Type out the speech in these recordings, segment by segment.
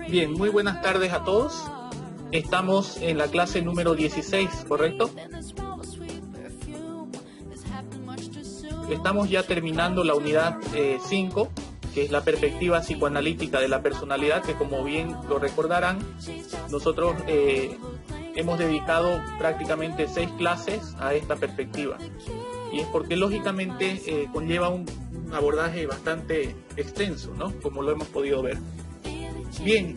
Bien, muy buenas tardes a todos. Estamos en la clase número 16, ¿correcto? Estamos ya terminando la unidad 5, que es la perspectiva psicoanalítica de la personalidad, que como bien lo recordarán, nosotros hemos dedicado prácticamente 6 clases a esta perspectiva. Y es porque lógicamente conlleva un abordaje bastante extenso, ¿no? Como lo hemos podido ver. Bien,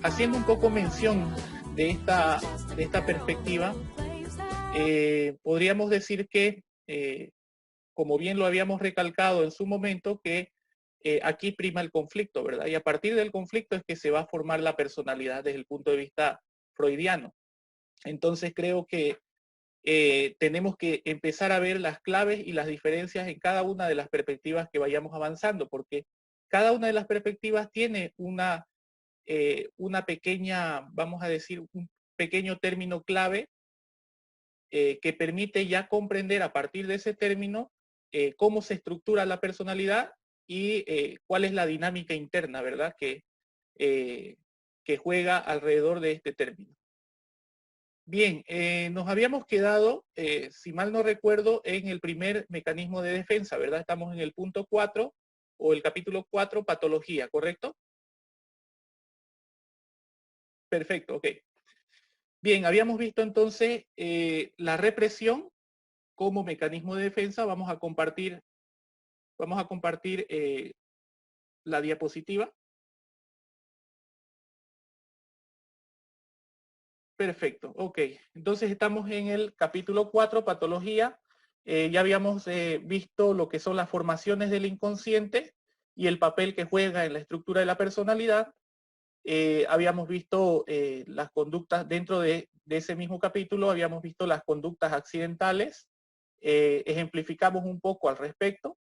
haciendo un poco mención de esta perspectiva, podríamos decir que, como bien lo habíamos recalcado en su momento, que aquí prima el conflicto, ¿verdad? Y a partir del conflicto es que se va a formar la personalidad desde el punto de vista freudiano. Entonces creo que tenemos que empezar a ver las claves y las diferencias en cada una de las perspectivas que vayamos avanzando, porque cada una de las perspectivas tiene una pequeña, vamos a decir, un pequeño término clave que permite ya comprender a partir de ese término cómo se estructura la personalidad y cuál es la dinámica interna, ¿verdad? Que juega alrededor de este término. Bien, nos habíamos quedado, si mal no recuerdo, en el primer mecanismo de defensa, ¿verdad? Estamos en el punto 4 o el capítulo 4, patología, ¿correcto? Perfecto, ok. Bien, habíamos visto entonces la represión como mecanismo de defensa. Vamos a compartir la diapositiva. Perfecto, ok. Entonces estamos en el capítulo 4, patología. Ya habíamos visto lo que son las formaciones del inconsciente y el papel que juega en la estructura de la personalidad. Habíamos visto las conductas dentro de ese mismo capítulo, habíamos visto las conductas accidentales, ejemplificamos un poco al respecto.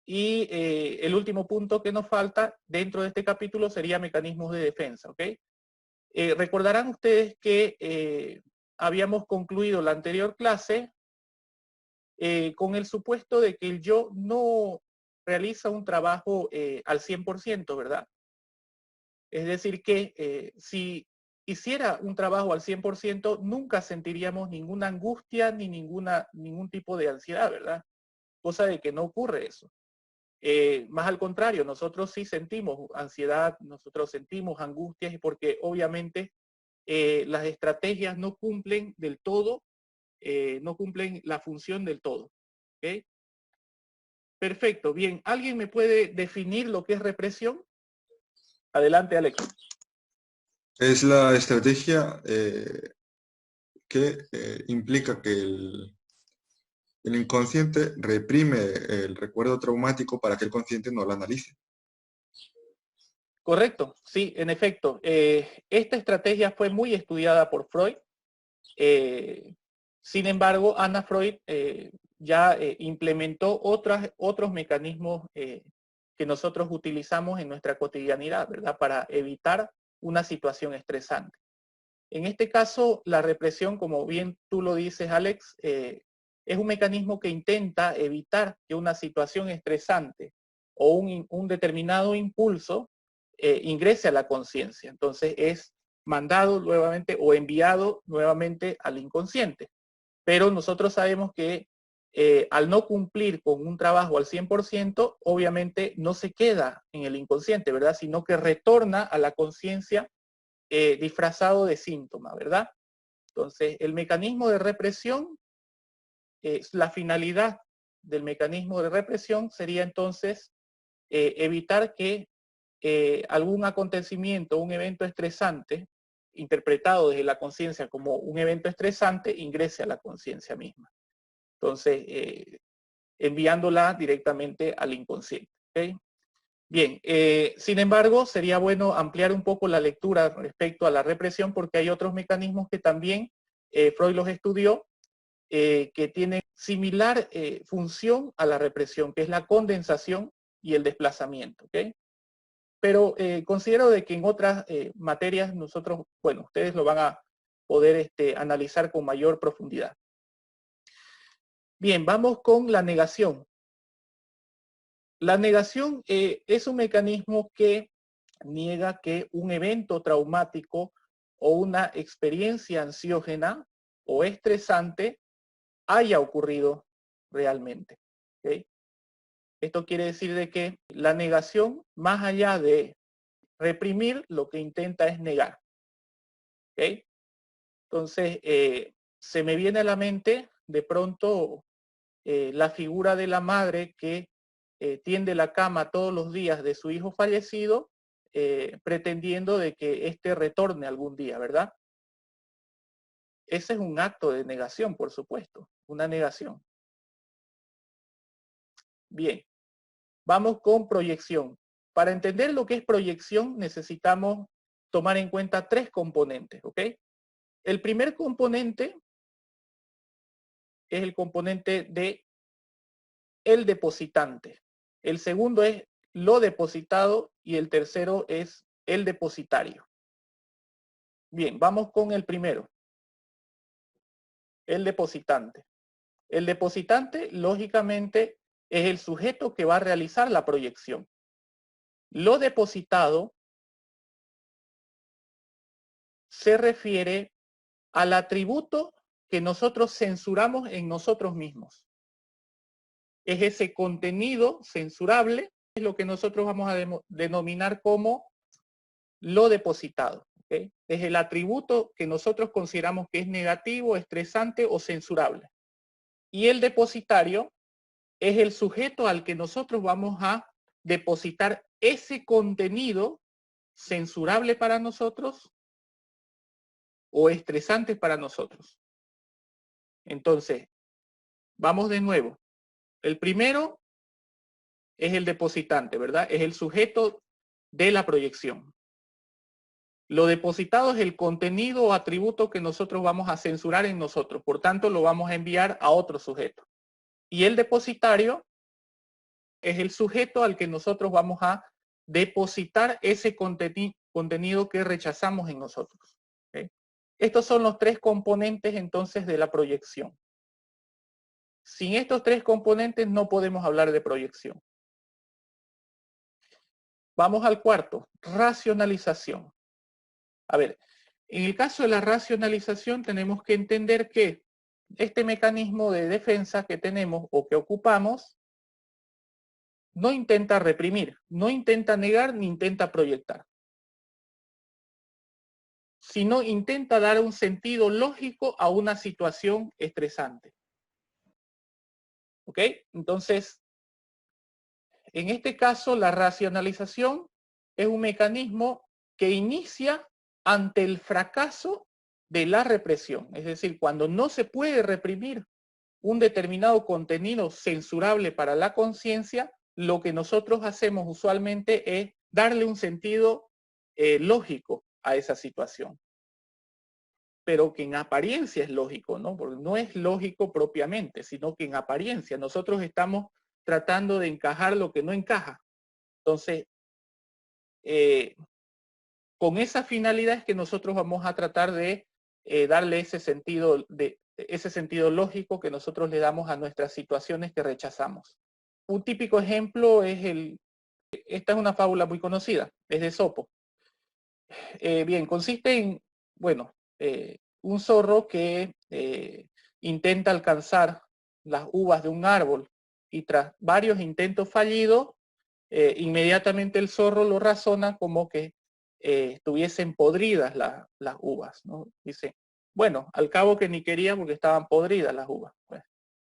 Y el último punto que nos falta dentro de este capítulo sería mecanismos de defensa, ¿ok? Recordarán ustedes que habíamos concluido la anterior clase con el supuesto de que el yo no realiza un trabajo al 100%, ¿verdad? Es decir, que si hiciera un trabajo al 100%, nunca sentiríamos ninguna angustia ni ningún tipo de ansiedad, ¿verdad? Cosa de que no ocurre eso. Más al contrario, nosotros sí sentimos ansiedad, nosotros sentimos angustias, porque obviamente las estrategias no cumplen del todo, no cumplen la función del todo. ¿Okay? Perfecto, bien. ¿Alguien me puede definir lo que es represión? Adelante, Alex. Es la estrategia que implica que el inconsciente reprime el recuerdo traumático para que el consciente no lo analice. Correcto, sí, en efecto. Esta estrategia fue muy estudiada por Freud. Sin embargo, Anna Freud ya implementó otros mecanismos que nosotros utilizamos en nuestra cotidianidad, ¿verdad? Para evitar una situación estresante. En este caso, la represión, como bien tú lo dices, Alex, es un mecanismo que intenta evitar que una situación estresante o un determinado impulso ingrese a la conciencia. Entonces es mandado nuevamente o enviado nuevamente al inconsciente. Pero nosotros sabemos que al no cumplir con un trabajo al 100%, obviamente no se queda en el inconsciente, ¿verdad? Sino que retorna a la conciencia disfrazado de síntoma, ¿verdad? Entonces, el mecanismo de represión, la finalidad del mecanismo de represión sería entonces evitar que algún acontecimiento, un evento estresante, interpretado desde la conciencia como un evento estresante, ingrese a la conciencia misma. Entonces, enviándola directamente al inconsciente. ¿Okay? Bien, sin embargo, sería bueno ampliar un poco la lectura respecto a la represión porque hay otros mecanismos que también Freud los estudió que tienen similar función a la represión, que es la condensación y el desplazamiento. ¿Okay? Pero considero de que en otras materias nosotros, bueno, ustedes lo van poder analizar con mayor profundidad. Bien, vamos con la negación. La negación es un mecanismo que niega que un evento traumático o una experiencia ansiógena o estresante haya ocurrido realmente. ¿Okay? Esto quiere decir de que la negación, más allá de reprimir, lo que intenta es negar. ¿Okay? Entonces, se me viene a la mente de pronto la figura de la madre que tiende la cama todos los días de su hijo fallecido, pretendiendo de que éste retorne algún día, ¿verdad? Ese es un acto de negación, por supuesto, una negación. Bien, vamos con proyección. Para entender lo que es proyección necesitamos tomar en cuenta tres componentes, ¿ok? El primer componente es el componente de el depositante. El segundo es lo depositado y el tercero es el depositario. Bien, vamos con el primero, el depositante. El depositante, lógicamente, es el sujeto que va a realizar la proyección. Lo depositado se refiere al atributo que nosotros censuramos en nosotros mismos. Es ese contenido censurable, es lo que nosotros vamos a denominar como lo depositado. ¿Okay? Es el atributo que nosotros consideramos que es negativo, estresante o censurable. Y el depositario es el sujeto al que nosotros vamos a depositar ese contenido censurable para nosotros o estresante para nosotros. Entonces, vamos de nuevo. El primero es el depositante, ¿verdad? Es el sujeto de la proyección. Lo depositado es el contenido o atributo que nosotros vamos a censurar en nosotros. Por tanto, lo vamos a enviar a otro sujeto. Y el depositario es el sujeto al que nosotros vamos a depositar ese contenido que rechazamos en nosotros. ¿Okay? Estos son los tres componentes entonces de la proyección. Sin estos tres componentes no podemos hablar de proyección. Vamos al cuarto, racionalización. A ver, en el caso de la racionalización tenemos que entender que este mecanismo de defensa que tenemos o que ocupamos no intenta reprimir, no intenta negar ni intenta proyectar, sino intenta dar un sentido lógico a una situación estresante. ¿Ok? Entonces, en este caso, la racionalización es un mecanismo que inicia ante el fracaso de la represión. Es decir, cuando no se puede reprimir un determinado contenido censurable para la conciencia, lo que nosotros hacemos usualmente es darle un sentido lógico a esa situación. Pero que en apariencia es lógico, ¿no? Porque no es lógico propiamente, sino que en apariencia nosotros estamos tratando de encajar lo que no encaja. Entonces, con esa finalidad es que nosotros vamos a tratar de darle ese sentido lógico que nosotros le damos a nuestras situaciones que rechazamos. Un típico ejemplo es esta es una fábula muy conocida, es de Esopo. Bien, consiste en, bueno, un zorro que intenta alcanzar las uvas de un árbol y tras varios intentos fallidos, inmediatamente el zorro lo razona como que estuviesen podridas las uvas, ¿no? Dice, bueno, al cabo que ni quería porque estaban podridas las uvas. Pues,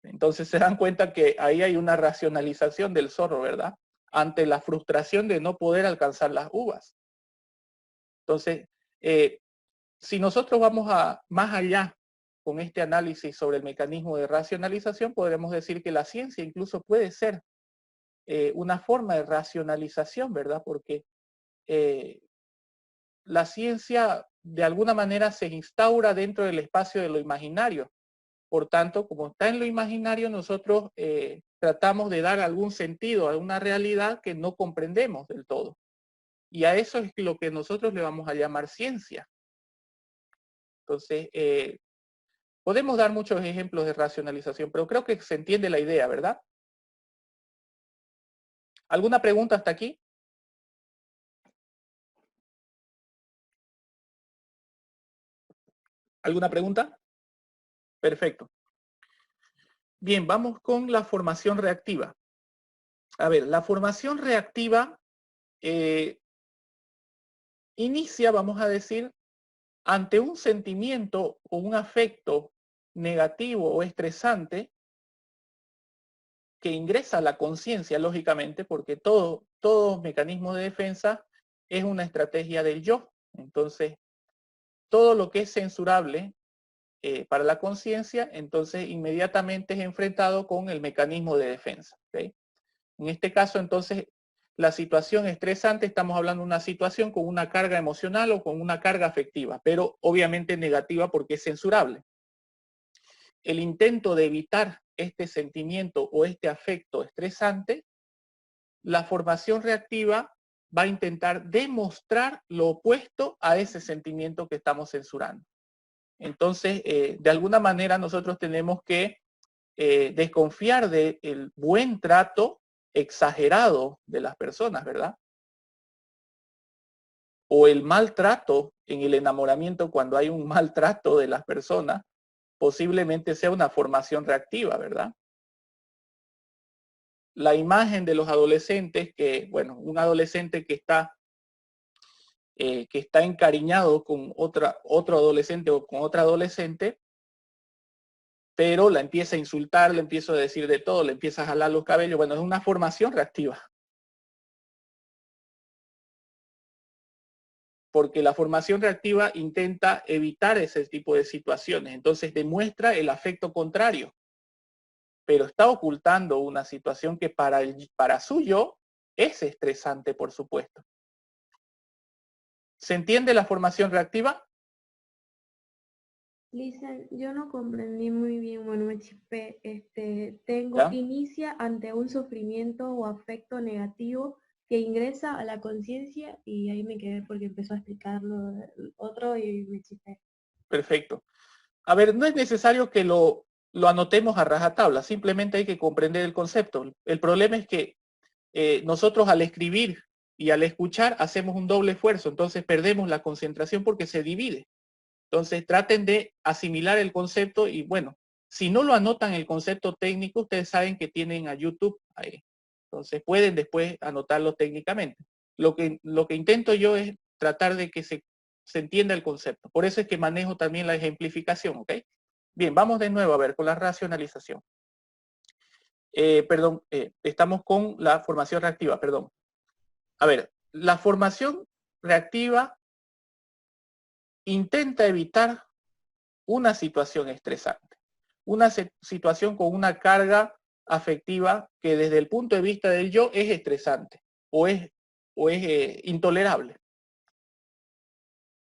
entonces se dan cuenta que ahí hay una racionalización del zorro, ¿verdad? Ante la frustración de no poder alcanzar las uvas. Entonces, si nosotros vamos más allá con este análisis sobre el mecanismo de racionalización, podremos decir que la ciencia incluso puede ser una forma de racionalización, ¿verdad? Porque la ciencia de alguna manera se instaura dentro del espacio de lo imaginario. Por tanto, como está en lo imaginario, nosotros tratamos de dar algún sentido a una realidad que no comprendemos del todo. Y a eso es lo que nosotros le vamos a llamar ciencia. Entonces, podemos dar muchos ejemplos de racionalización, pero creo que se entiende la idea, ¿verdad? ¿Alguna pregunta hasta aquí? ¿Alguna pregunta? Perfecto. Bien, vamos con la formación reactiva. A ver, la formación reactiva inicia, vamos a decir, ante un sentimiento o un afecto negativo o estresante que ingresa a la conciencia, lógicamente, porque todo mecanismo de defensa es una estrategia del yo. Entonces, todo lo que es censurable para la conciencia, entonces inmediatamente es enfrentado con el mecanismo de defensa. ¿Okay? En este caso, entonces, la situación estresante, estamos hablando de una situación con una carga emocional o con una carga afectiva, pero obviamente negativa porque es censurable. El intento de evitar este sentimiento o este afecto estresante, la formación reactiva va a intentar demostrar lo opuesto a ese sentimiento que estamos censurando. Entonces, de alguna manera nosotros tenemos que desconfiar del buen trato exagerado de las personas, ¿verdad? O el maltrato en el enamoramiento, cuando hay un maltrato de las personas, posiblemente sea una formación reactiva, ¿verdad? La imagen de los adolescentes, que, bueno, un adolescente que está encariñado con otro adolescente o con otra adolescente, pero la empieza a insultar, le empieza a decir de todo, le empieza a jalar los cabellos. Bueno, es una formación reactiva. Porque la formación reactiva intenta evitar ese tipo de situaciones. Entonces demuestra el afecto contrario, pero está ocultando una situación que para su yo es estresante, por supuesto. ¿Se entiende la formación reactiva? Listen, yo no comprendí muy bien, bueno, me chispé. ¿Ya? Inicia ante un sufrimiento o afecto negativo que ingresa a la conciencia y ahí me quedé porque empezó a explicarlo el otro y me chispé. Perfecto. A ver, no es necesario que lo anotemos a rajatabla, simplemente hay que comprender el concepto. El problema es que nosotros al escribir y al escuchar hacemos un doble esfuerzo, entonces perdemos la concentración porque se divide. Entonces traten de asimilar el concepto y bueno, si no lo anotan el concepto técnico, ustedes saben que tienen a YouTube ahí. Entonces pueden después anotarlo técnicamente. Lo que intento yo es tratar de que se entienda el concepto. Por eso es que manejo también la ejemplificación, ¿ok? Bien, vamos de nuevo a ver con la racionalización. Estamos con la formación reactiva, perdón. A ver, la formación reactiva intenta evitar una situación estresante, una situación con una carga afectiva que desde el punto de vista del yo es estresante o es intolerable.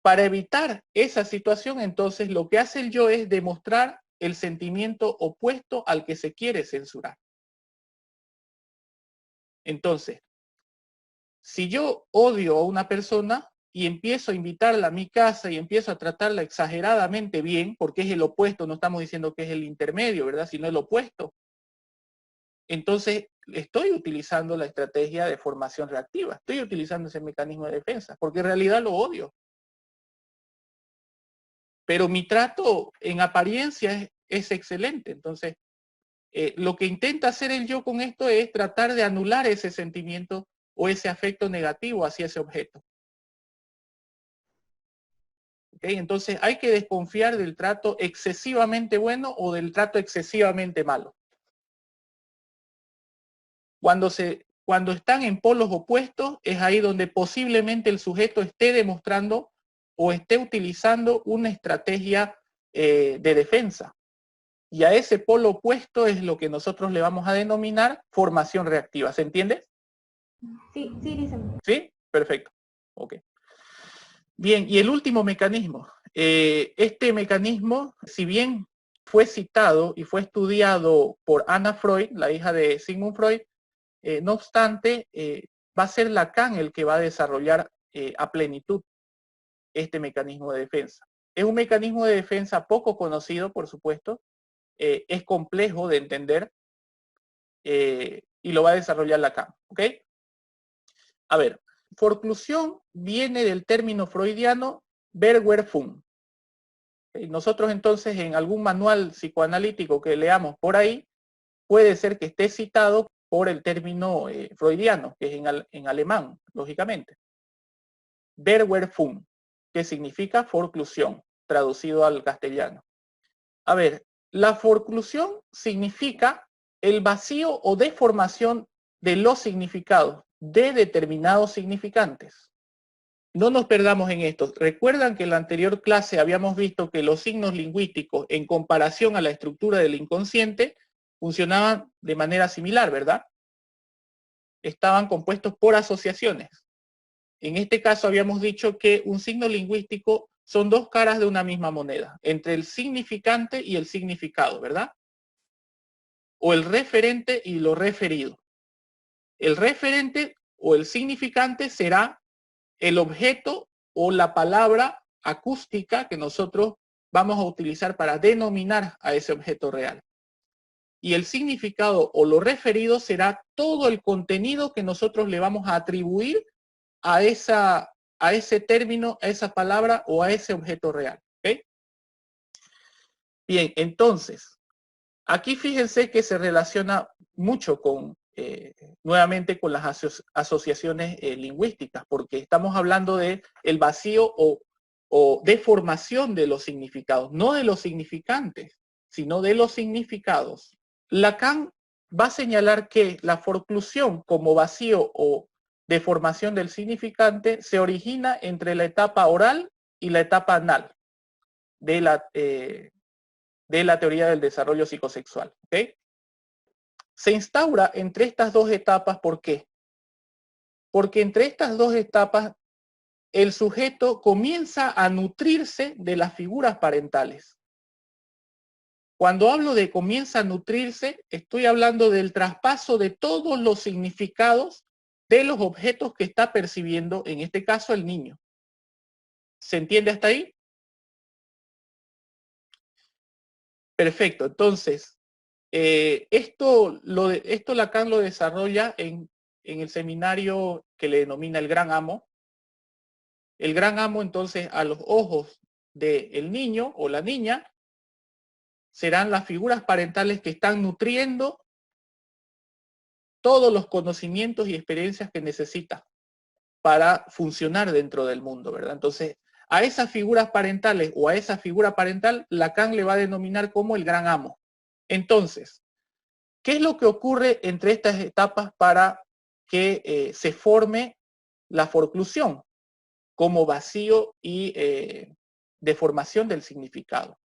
Para evitar esa situación, entonces, lo que hace el yo es demostrar el sentimiento opuesto al que se quiere censurar. Entonces, si yo odio a una persona y empiezo a invitarla a mi casa y empiezo a tratarla exageradamente bien, porque es el opuesto, no estamos diciendo que es el intermedio, ¿verdad? Sino el opuesto. Entonces, estoy utilizando la estrategia de formación reactiva, estoy utilizando ese mecanismo de defensa, porque en realidad lo odio. Pero mi trato en apariencia es excelente. Entonces, lo que intenta hacer el yo con esto es tratar de anular ese sentimiento o ese afecto negativo hacia ese objeto. ¿Okay? Entonces, hay que desconfiar del trato excesivamente bueno o del trato excesivamente malo. Cuando están en polos opuestos, es ahí donde posiblemente el sujeto esté demostrando o esté utilizando una estrategia de defensa. Y a ese polo opuesto es lo que nosotros le vamos a denominar formación reactiva. ¿Se entiende? Sí, dicen. ¿Sí? Perfecto. Ok. Bien, y el último mecanismo. Este mecanismo, si bien fue citado y fue estudiado por Anna Freud, la hija de Sigmund Freud, no obstante, va a ser Lacan el que va a desarrollar a plenitud este mecanismo de defensa. Es un mecanismo de defensa poco conocido, por supuesto. Es complejo de entender y lo va a desarrollar Lacan. ¿Ok? A ver, forclusión viene del término freudiano Verwerfung. Nosotros entonces en algún manual psicoanalítico que leamos por ahí, puede ser que esté citado por el término freudiano, que es en alemán, lógicamente. Verwerfung, que significa forclusión, traducido al castellano. A ver, la forclusión significa el vacío o deformación de los significados de determinados significantes. No nos perdamos en esto. Recuerdan que en la anterior clase habíamos visto que los signos lingüísticos en comparación a la estructura del inconsciente funcionaban de manera similar, ¿verdad? Estaban compuestos por asociaciones. En este caso habíamos dicho que un signo lingüístico son dos caras de una misma moneda, entre el significante y el significado, ¿verdad? O el referente y lo referido. El referente o el significante será el objeto o la palabra acústica que nosotros vamos a utilizar para denominar a ese objeto real. Y el significado o lo referido será todo el contenido que nosotros le vamos a atribuir a ese término, a esa palabra o a ese objeto real. ¿Okay? Bien, entonces, aquí fíjense que se relaciona mucho con, nuevamente con las asociaciones lingüísticas, porque estamos hablando de el vacío o deformación de los significados, no de los significantes, sino de los significados. Lacan va a señalar que la forclusión como vacío o deformación del significante se origina entre la etapa oral y la etapa anal de la teoría del desarrollo psicosexual. ¿Okay? Se instaura entre estas dos etapas, ¿por qué? Porque entre estas dos etapas el sujeto comienza a nutrirse de las figuras parentales. Cuando hablo de comienza a nutrirse, estoy hablando del traspaso de todos los significados de los objetos que está percibiendo, en este caso el niño. ¿Se entiende hasta ahí? Perfecto. Entonces, esto Lacan lo desarrolla en el seminario que le denomina el Gran Amo. El Gran Amo, entonces, a los ojos del niño o la niña, serán las figuras parentales que están nutriendo todos los conocimientos y experiencias que necesita para funcionar dentro del mundo, ¿verdad? Entonces, a esas figuras parentales o a esa figura parental, Lacan le va a denominar como el Gran Amo. Entonces, ¿qué es lo que ocurre entre estas etapas para que se forme la forclusión como vacío y deformación del significado?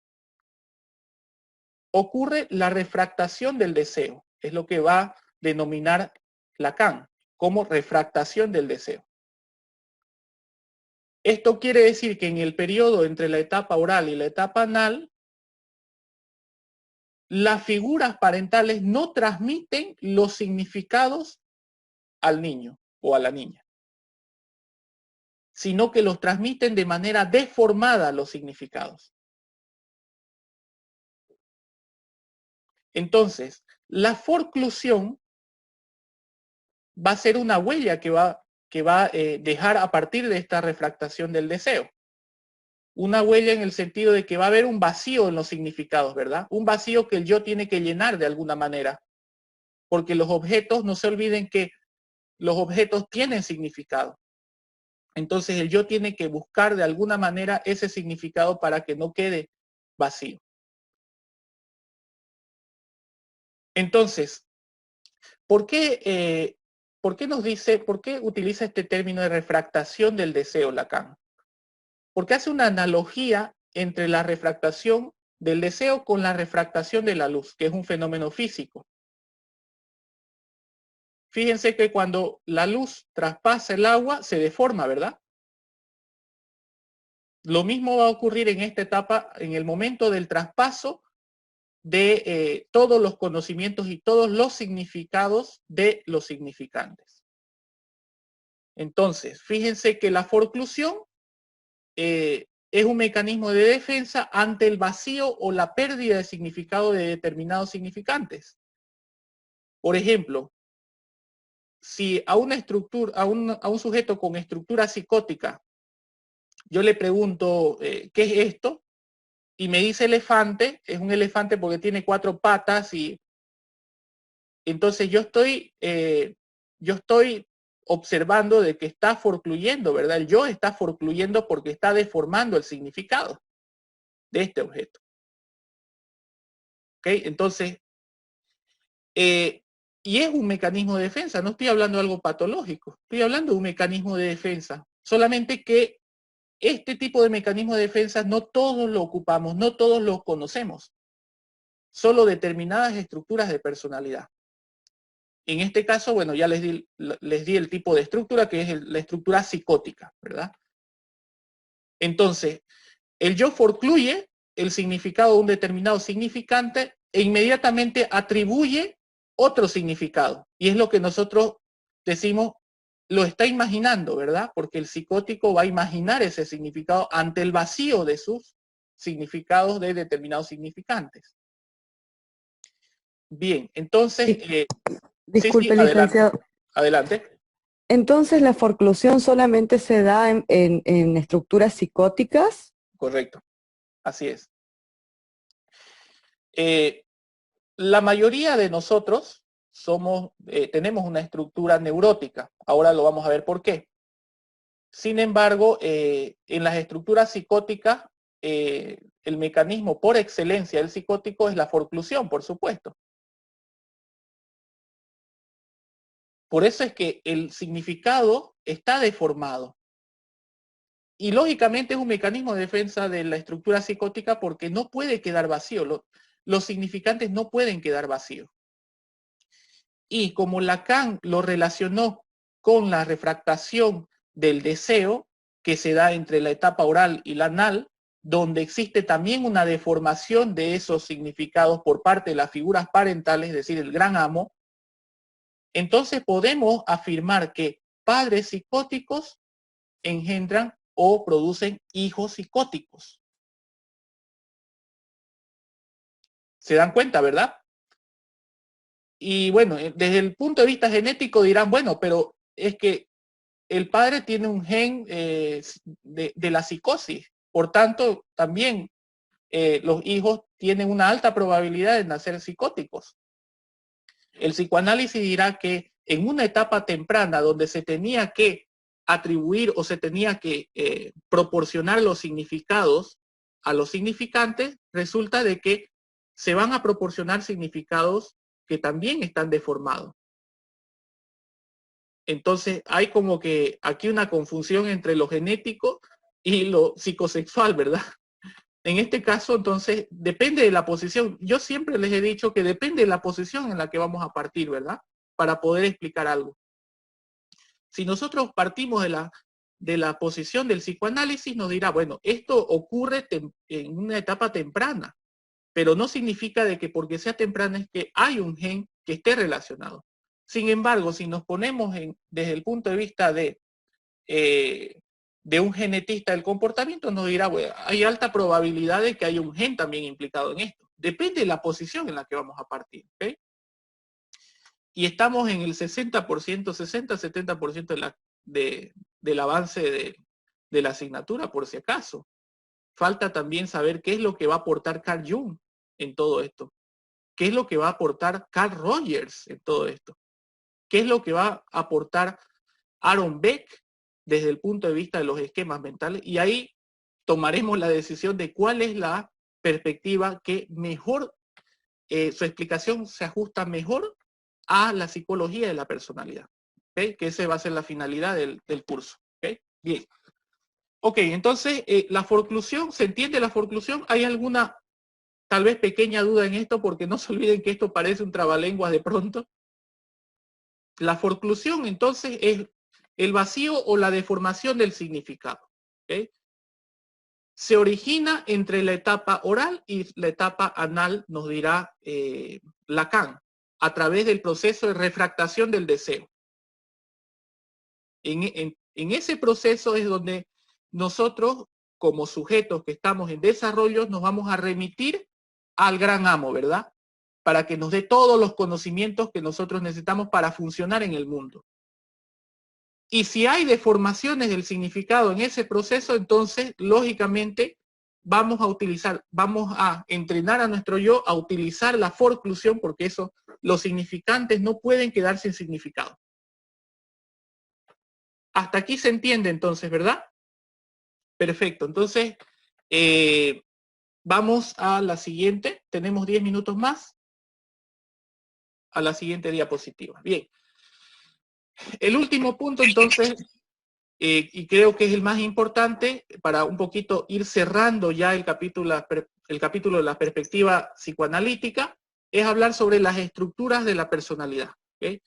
Ocurre la refractación del deseo, es lo que va a denominar Lacan como refractación del deseo. Esto quiere decir que en el periodo entre la etapa oral y la etapa anal, las figuras parentales no transmiten los significados al niño o a la niña, sino que los transmiten de manera deformada los significados. Entonces, la forclusión va a ser una huella que va a dejar a partir de esta refractación del deseo. Una huella en el sentido de que va a haber un vacío en los significados, ¿verdad? Un vacío que el yo tiene que llenar de alguna manera. Porque los objetos, no se olviden que los objetos tienen significado. Entonces el yo tiene que buscar de alguna manera ese significado para que no quede vacío. Entonces, ¿por qué utiliza este término de refractación del deseo Lacan? Porque hace una analogía entre la refractación del deseo con la refractación de la luz, que es un fenómeno físico. Fíjense que cuando la luz traspasa el agua, se deforma, ¿verdad? Lo mismo va a ocurrir en esta etapa, en el momento del traspaso de todos los conocimientos y todos los significados de los significantes. Entonces, fíjense que la forclusión es un mecanismo de defensa ante el vacío o la pérdida de significado de determinados significantes. Por ejemplo, si a una estructura, a un sujeto con estructura psicótica, yo le pregunto, ¿qué es esto? Y me dice elefante, es un elefante porque tiene 4 patas, y entonces yo estoy observando de que está forcluyendo, ¿verdad? El yo está forcluyendo porque está deformando el significado de este objeto. ¿Ok? Entonces, y es un mecanismo de defensa, no estoy hablando de algo patológico, estoy hablando de un mecanismo de defensa, solamente que este tipo de mecanismo de defensa no todos lo ocupamos, no todos lo conocemos, solo determinadas estructuras de personalidad. En este caso, bueno, ya les di el tipo de estructura, que es la estructura psicótica, ¿verdad? Entonces, el yo forcluye el significado de un determinado significante e inmediatamente atribuye otro significado. Y es lo que nosotros decimos, lo está imaginando, ¿verdad? Porque el psicótico va a imaginar ese significado ante el vacío de sus significados de determinados significantes. Bien, entonces... Disculpe, sí, adelante, licenciado. adelante. Entonces, ¿la forclusión solamente se da en estructuras psicóticas? Correcto, así es. La mayoría de nosotros tenemos una estructura neurótica. Ahora lo vamos a ver por qué. Sin embargo, en las estructuras psicóticas, el mecanismo por excelencia del psicótico es la forclusión, por supuesto. Por eso es que el significado está deformado. Y lógicamente es un mecanismo de defensa de la estructura psicótica porque no puede quedar vacío. Los significantes no pueden quedar vacíos. Y como Lacan lo relacionó con la refractación del deseo que se da entre la etapa oral y la anal, donde existe también una deformación de esos significados por parte de las figuras parentales, es decir, el gran amo, entonces podemos afirmar que padres psicóticos engendran o producen hijos psicóticos. ¿Se dan cuenta, verdad? Y bueno, desde el punto de vista genético dirán, bueno, pero es que el padre tiene un gen de la psicosis. Por tanto, también los hijos tienen una alta probabilidad de nacer psicóticos. El psicoanálisis dirá que en una etapa temprana donde se tenía que atribuir o se tenía que proporcionar los significados a los significantes, resulta de que se van a proporcionar significados que también están deformados. Entonces hay como que aquí una confusión entre lo genético y lo psicosexual, ¿verdad? En este caso, entonces, depende de la posición. Yo siempre les he dicho que depende de la posición en la que vamos a partir, ¿verdad? Para poder explicar algo. Si nosotros partimos de la posición del psicoanálisis, nos dirá, bueno, esto ocurre en una etapa temprana, pero no significa de que porque sea temprana es que hay un gen que esté relacionado. Sin embargo, si nos ponemos desde el punto de vista de un genetista del comportamiento, nos dirá, bueno, hay alta probabilidad de que haya un gen también implicado en esto. Depende de la posición en la que vamos a partir. ¿Okay? Y estamos en el 60%, 60-70% del avance de la asignatura, por si acaso. Falta también saber qué es lo que va a aportar Carl Jung en todo esto. ¿Qué es lo que va a aportar Carl Rogers en todo esto? ¿Qué es lo que va a aportar Aaron Beck desde el punto de vista de los esquemas mentales? Y ahí tomaremos la decisión de cuál es la perspectiva que mejor, su explicación se ajusta mejor a la psicología de la personalidad. ¿Okay? Que esa va a ser la finalidad del curso. ¿Okay? Bien. Ok, entonces, la forclusión, ¿se entiende la forclusión? ¿Hay alguna, tal vez, pequeña duda en esto? Porque no se olviden que esto parece un trabalenguas de pronto. La forclusión, entonces, es el vacío o la deformación del significado. ¿Okay? Se origina entre la etapa oral y la etapa anal, nos dirá Lacan, a través del proceso de refractación del deseo. En ese proceso es donde nosotros como sujetos que estamos en desarrollo, nos vamos a remitir al gran amo, ¿verdad? Para que nos dé todos los conocimientos que nosotros necesitamos para funcionar en el mundo. Y si hay deformaciones del significado en ese proceso, entonces, lógicamente, vamos a entrenar a nuestro yo a utilizar la forclusión, porque eso, los significantes no pueden quedar sin significado. Hasta aquí se entiende entonces, ¿verdad? Perfecto. Entonces, vamos a la siguiente. Tenemos 10 minutos más. A la siguiente diapositiva. Bien. El último punto, entonces, y creo que es el más importante, para un poquito ir cerrando ya el capítulo de la perspectiva psicoanalítica, es hablar sobre las estructuras de la personalidad. ¿Okay?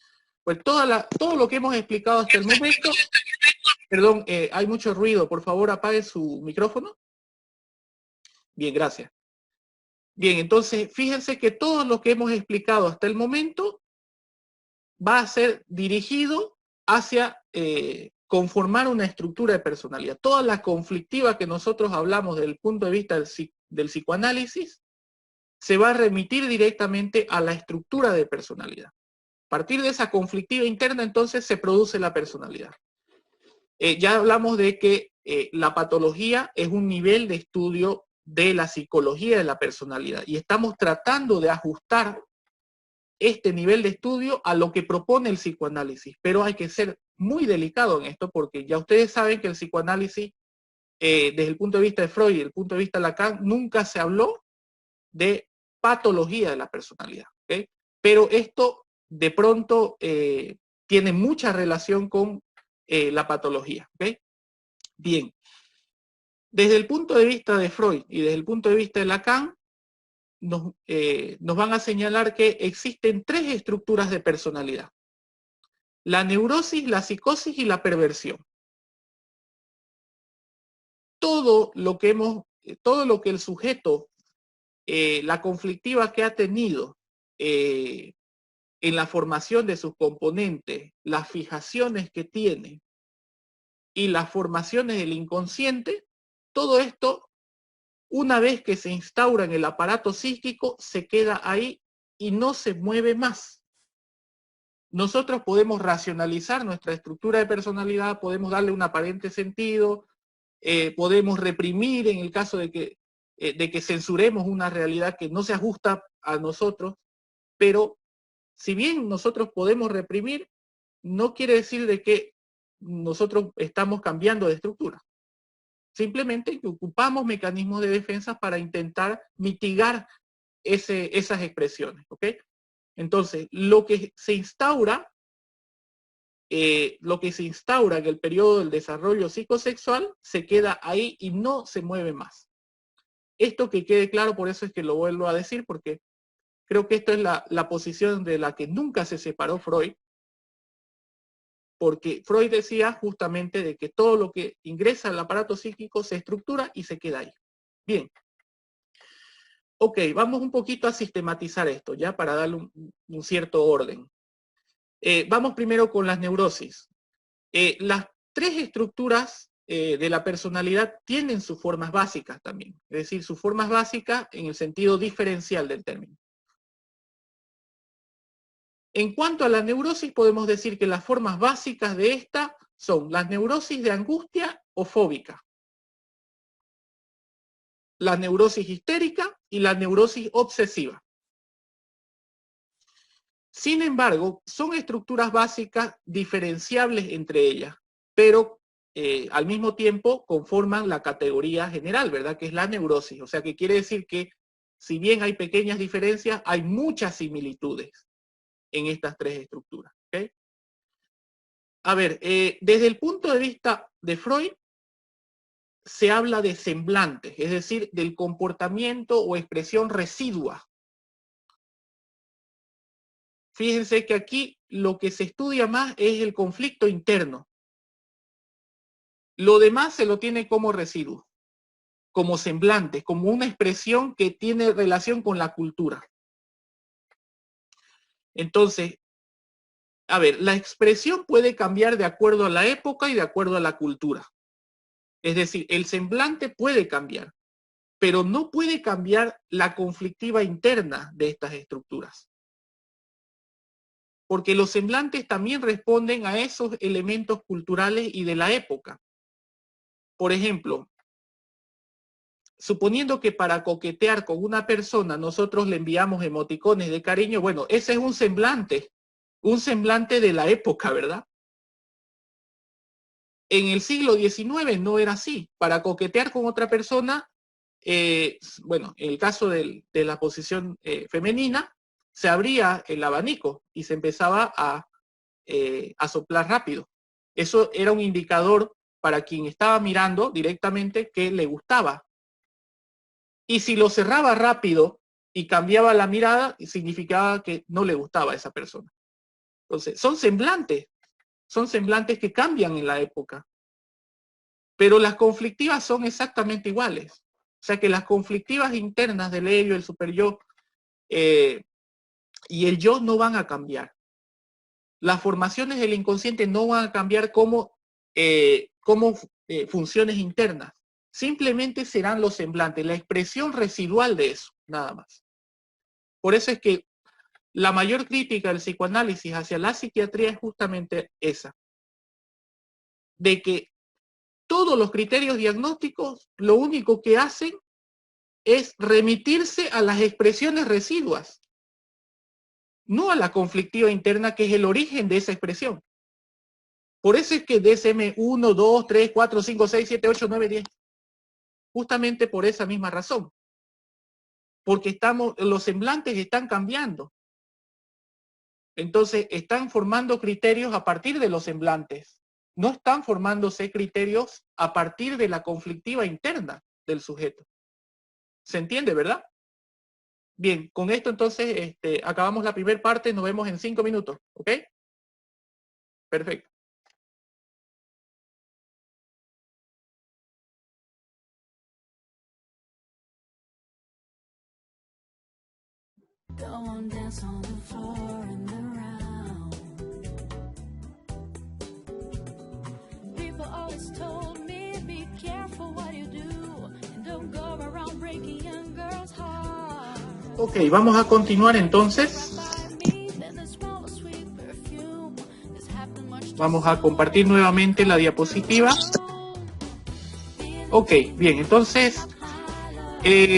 Pues todo lo que hemos explicado hasta el momento, perdón, hay mucho ruido, por favor apague su micrófono. Bien, gracias. Bien, entonces fíjense que todo lo que hemos explicado hasta el momento va a ser dirigido hacia conformar una estructura de personalidad. Toda la conflictiva que nosotros hablamos desde el punto de vista del psicoanálisis se va a remitir directamente a la estructura de personalidad. A partir de esa conflictiva interna, entonces, se produce la personalidad. Ya hablamos de que la patología es un nivel de estudio de la psicología de la personalidad y estamos tratando de ajustar este nivel de estudio a lo que propone el psicoanálisis, pero hay que ser muy delicado en esto porque ya ustedes saben que el psicoanálisis, desde el punto de vista de Freud y desde el punto de vista de Lacan, nunca se habló de patología de la personalidad, ¿okay? Pero esto de pronto tiene mucha relación con la patología, ¿okay? Bien, desde el punto de vista de Freud y desde el punto de vista de Lacan, nos van a señalar que existen 3 estructuras de personalidad: la neurosis, la psicosis y la perversión. Todo lo que el sujeto, la conflictiva que ha tenido en la formación de sus componentes, las fijaciones que tiene y las formaciones del inconsciente, todo esto, una vez que se instaura en el aparato psíquico, se queda ahí y no se mueve más. Nosotros podemos racionalizar nuestra estructura de personalidad, podemos darle un aparente sentido, podemos reprimir en el caso de que censuremos una realidad que no se ajusta a nosotros, pero si bien nosotros podemos reprimir, no quiere decir de que nosotros estamos cambiando de estructura. Simplemente que ocupamos mecanismos de defensa para intentar mitigar esas expresiones, ¿ok? Entonces, lo que se instaura en el periodo del desarrollo psicosexual se queda ahí y no se mueve más. Esto que quede claro, por eso es que lo vuelvo a decir, porque creo que esto es la posición de la que nunca se separó Freud, porque Freud decía justamente de que todo lo que ingresa al aparato psíquico se estructura y se queda ahí. Bien. Ok, vamos un poquito a sistematizar esto, ya para darle un cierto orden. Vamos primero con las neurosis. Las 3 estructuras de la personalidad tienen sus formas básicas también, es decir, sus formas básicas en el sentido diferencial del término. En cuanto a la neurosis, podemos decir que las formas básicas de esta son las neurosis de angustia o fóbica, la neurosis histérica y la neurosis obsesiva. Sin embargo, son estructuras básicas diferenciables entre ellas, pero al mismo tiempo conforman la categoría general, ¿verdad? Que es la neurosis. O sea, que quiere decir que si bien hay pequeñas diferencias, hay muchas similitudes en estas 3 estructuras. ¿Okay? A ver, desde el punto de vista de Freud, se habla de semblantes, es decir, del comportamiento o expresión residua. Fíjense que aquí lo que se estudia más es el conflicto interno. Lo demás se lo tiene como residuo, como semblante, como una expresión que tiene relación con la cultura. Entonces, a ver, la expresión puede cambiar de acuerdo a la época y de acuerdo a la cultura. Es decir, el semblante puede cambiar, pero no puede cambiar la conflictiva interna de estas estructuras. Porque los semblantes también responden a esos elementos culturales y de la época. Por ejemplo, suponiendo que para coquetear con una persona nosotros le enviamos emoticones de cariño, bueno, ese es un semblante de la época, ¿verdad? En el siglo XIX no era así. Para coquetear con otra persona, bueno, en el caso de la posición femenina, se abría el abanico y se empezaba a soplar rápido. Eso era un indicador para quien estaba mirando directamente que le gustaba. Y si lo cerraba rápido y cambiaba la mirada, significaba que no le gustaba a esa persona. Entonces, son semblantes que cambian en la época. Pero las conflictivas son exactamente iguales. O sea que las conflictivas internas del ello, el superyo y el yo no van a cambiar. Las formaciones del inconsciente no van a cambiar como funciones internas. Simplemente serán los semblantes, la expresión residual de eso, nada más. Por eso es que la mayor crítica del psicoanálisis hacia la psiquiatría es justamente esa. De que todos los criterios diagnósticos lo único que hacen es remitirse a las expresiones residuas, no a la conflictiva interna que es el origen de esa expresión. Por eso es que DSM 1, 2, 3, 4, 5, 6, 7, 8, 9, 10. Justamente por esa misma razón. Porque los semblantes están cambiando. Entonces están formando criterios a partir de los semblantes. No están formándose criterios a partir de la conflictiva interna del sujeto. ¿Se entiende, verdad? Bien, con esto entonces acabamos la primera parte, nos vemos en 5 minutos, ¿ok? Perfecto. Don't dance on the floor and around. People always told me, be careful what you do, and don't go around breaking young girls' hearts. Ok, vamos a continuar entonces. Vamos a compartir nuevamente la diapositiva. Ok, bien, entonces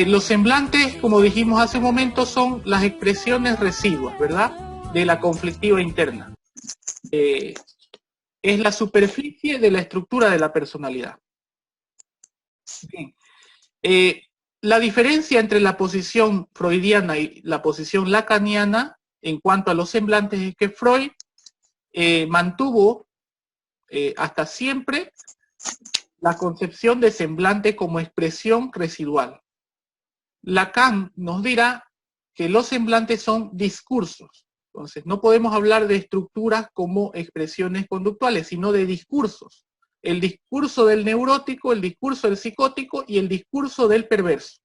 los semblantes, como dijimos hace un momento, son las expresiones residuas, ¿verdad? De la conflictiva interna. Es la superficie de la estructura de la personalidad. Bien. La diferencia entre la posición freudiana y la posición lacaniana en cuanto a los semblantes es que Freud mantuvo hasta siempre la concepción de semblante como expresión residual. Lacan nos dirá que los semblantes son discursos. Entonces, no podemos hablar de estructuras como expresiones conductuales, sino de discursos. El discurso del neurótico, el discurso del psicótico y el discurso del perverso.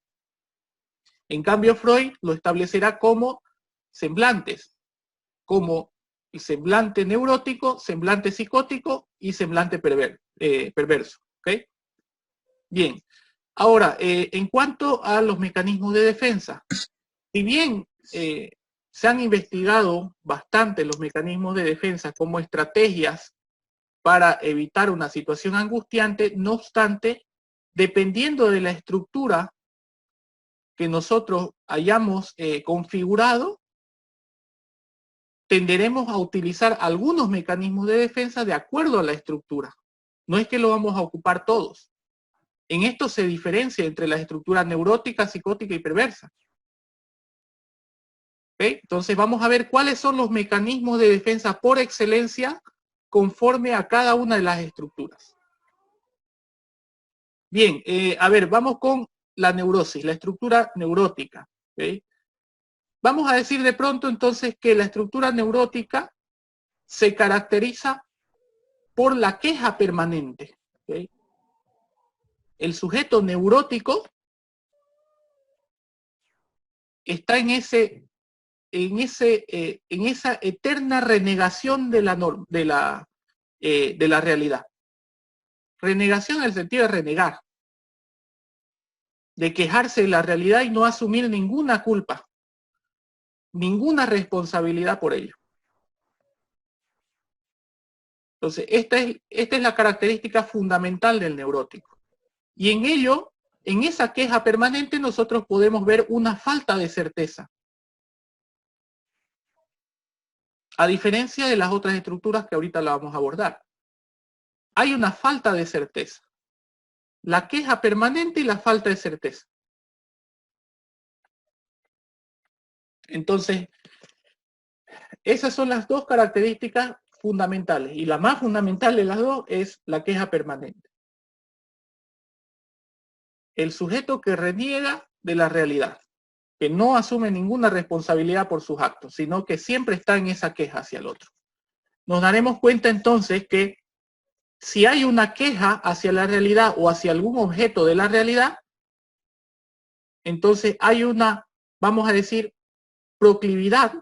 En cambio, Freud lo establecerá como semblantes, como el semblante neurótico, semblante psicótico y semblante perverso. ¿Okay? Bien. Ahora, en cuanto a los mecanismos de defensa, si bien se han investigado bastante los mecanismos de defensa como estrategias para evitar una situación angustiante, no obstante, dependiendo de la estructura que nosotros hayamos configurado, tenderemos a utilizar algunos mecanismos de defensa de acuerdo a la estructura. No es que lo vamos a ocupar todos. En esto se diferencia entre las estructuras neurótica, psicótica y perversa. ¿Okay? Entonces vamos a ver cuáles son los mecanismos de defensa por excelencia conforme a cada una de las estructuras. Bien, a ver, vamos con la neurosis, la estructura neurótica. ¿Okay? Vamos a decir de pronto entonces que la estructura neurótica se caracteriza por la queja permanente. ¿Okay? El sujeto neurótico está en esa eterna renegación de la realidad. Renegación en el sentido de renegar, de quejarse de la realidad y no asumir ninguna culpa, ninguna responsabilidad por ello. Entonces, esta es la característica fundamental del neurótico. Y en ello, en esa queja permanente, nosotros podemos ver una falta de certeza. A diferencia de las otras estructuras que ahorita la vamos a abordar. Hay una falta de certeza. La queja permanente y la falta de certeza. Entonces, esas son las dos características fundamentales. Y la más fundamental de las dos es la queja permanente. El sujeto que reniega de la realidad, que no asume ninguna responsabilidad por sus actos, sino que siempre está en esa queja hacia el otro. Nos daremos cuenta entonces que si hay una queja hacia la realidad o hacia algún objeto de la realidad, entonces hay una, vamos a decir, proclividad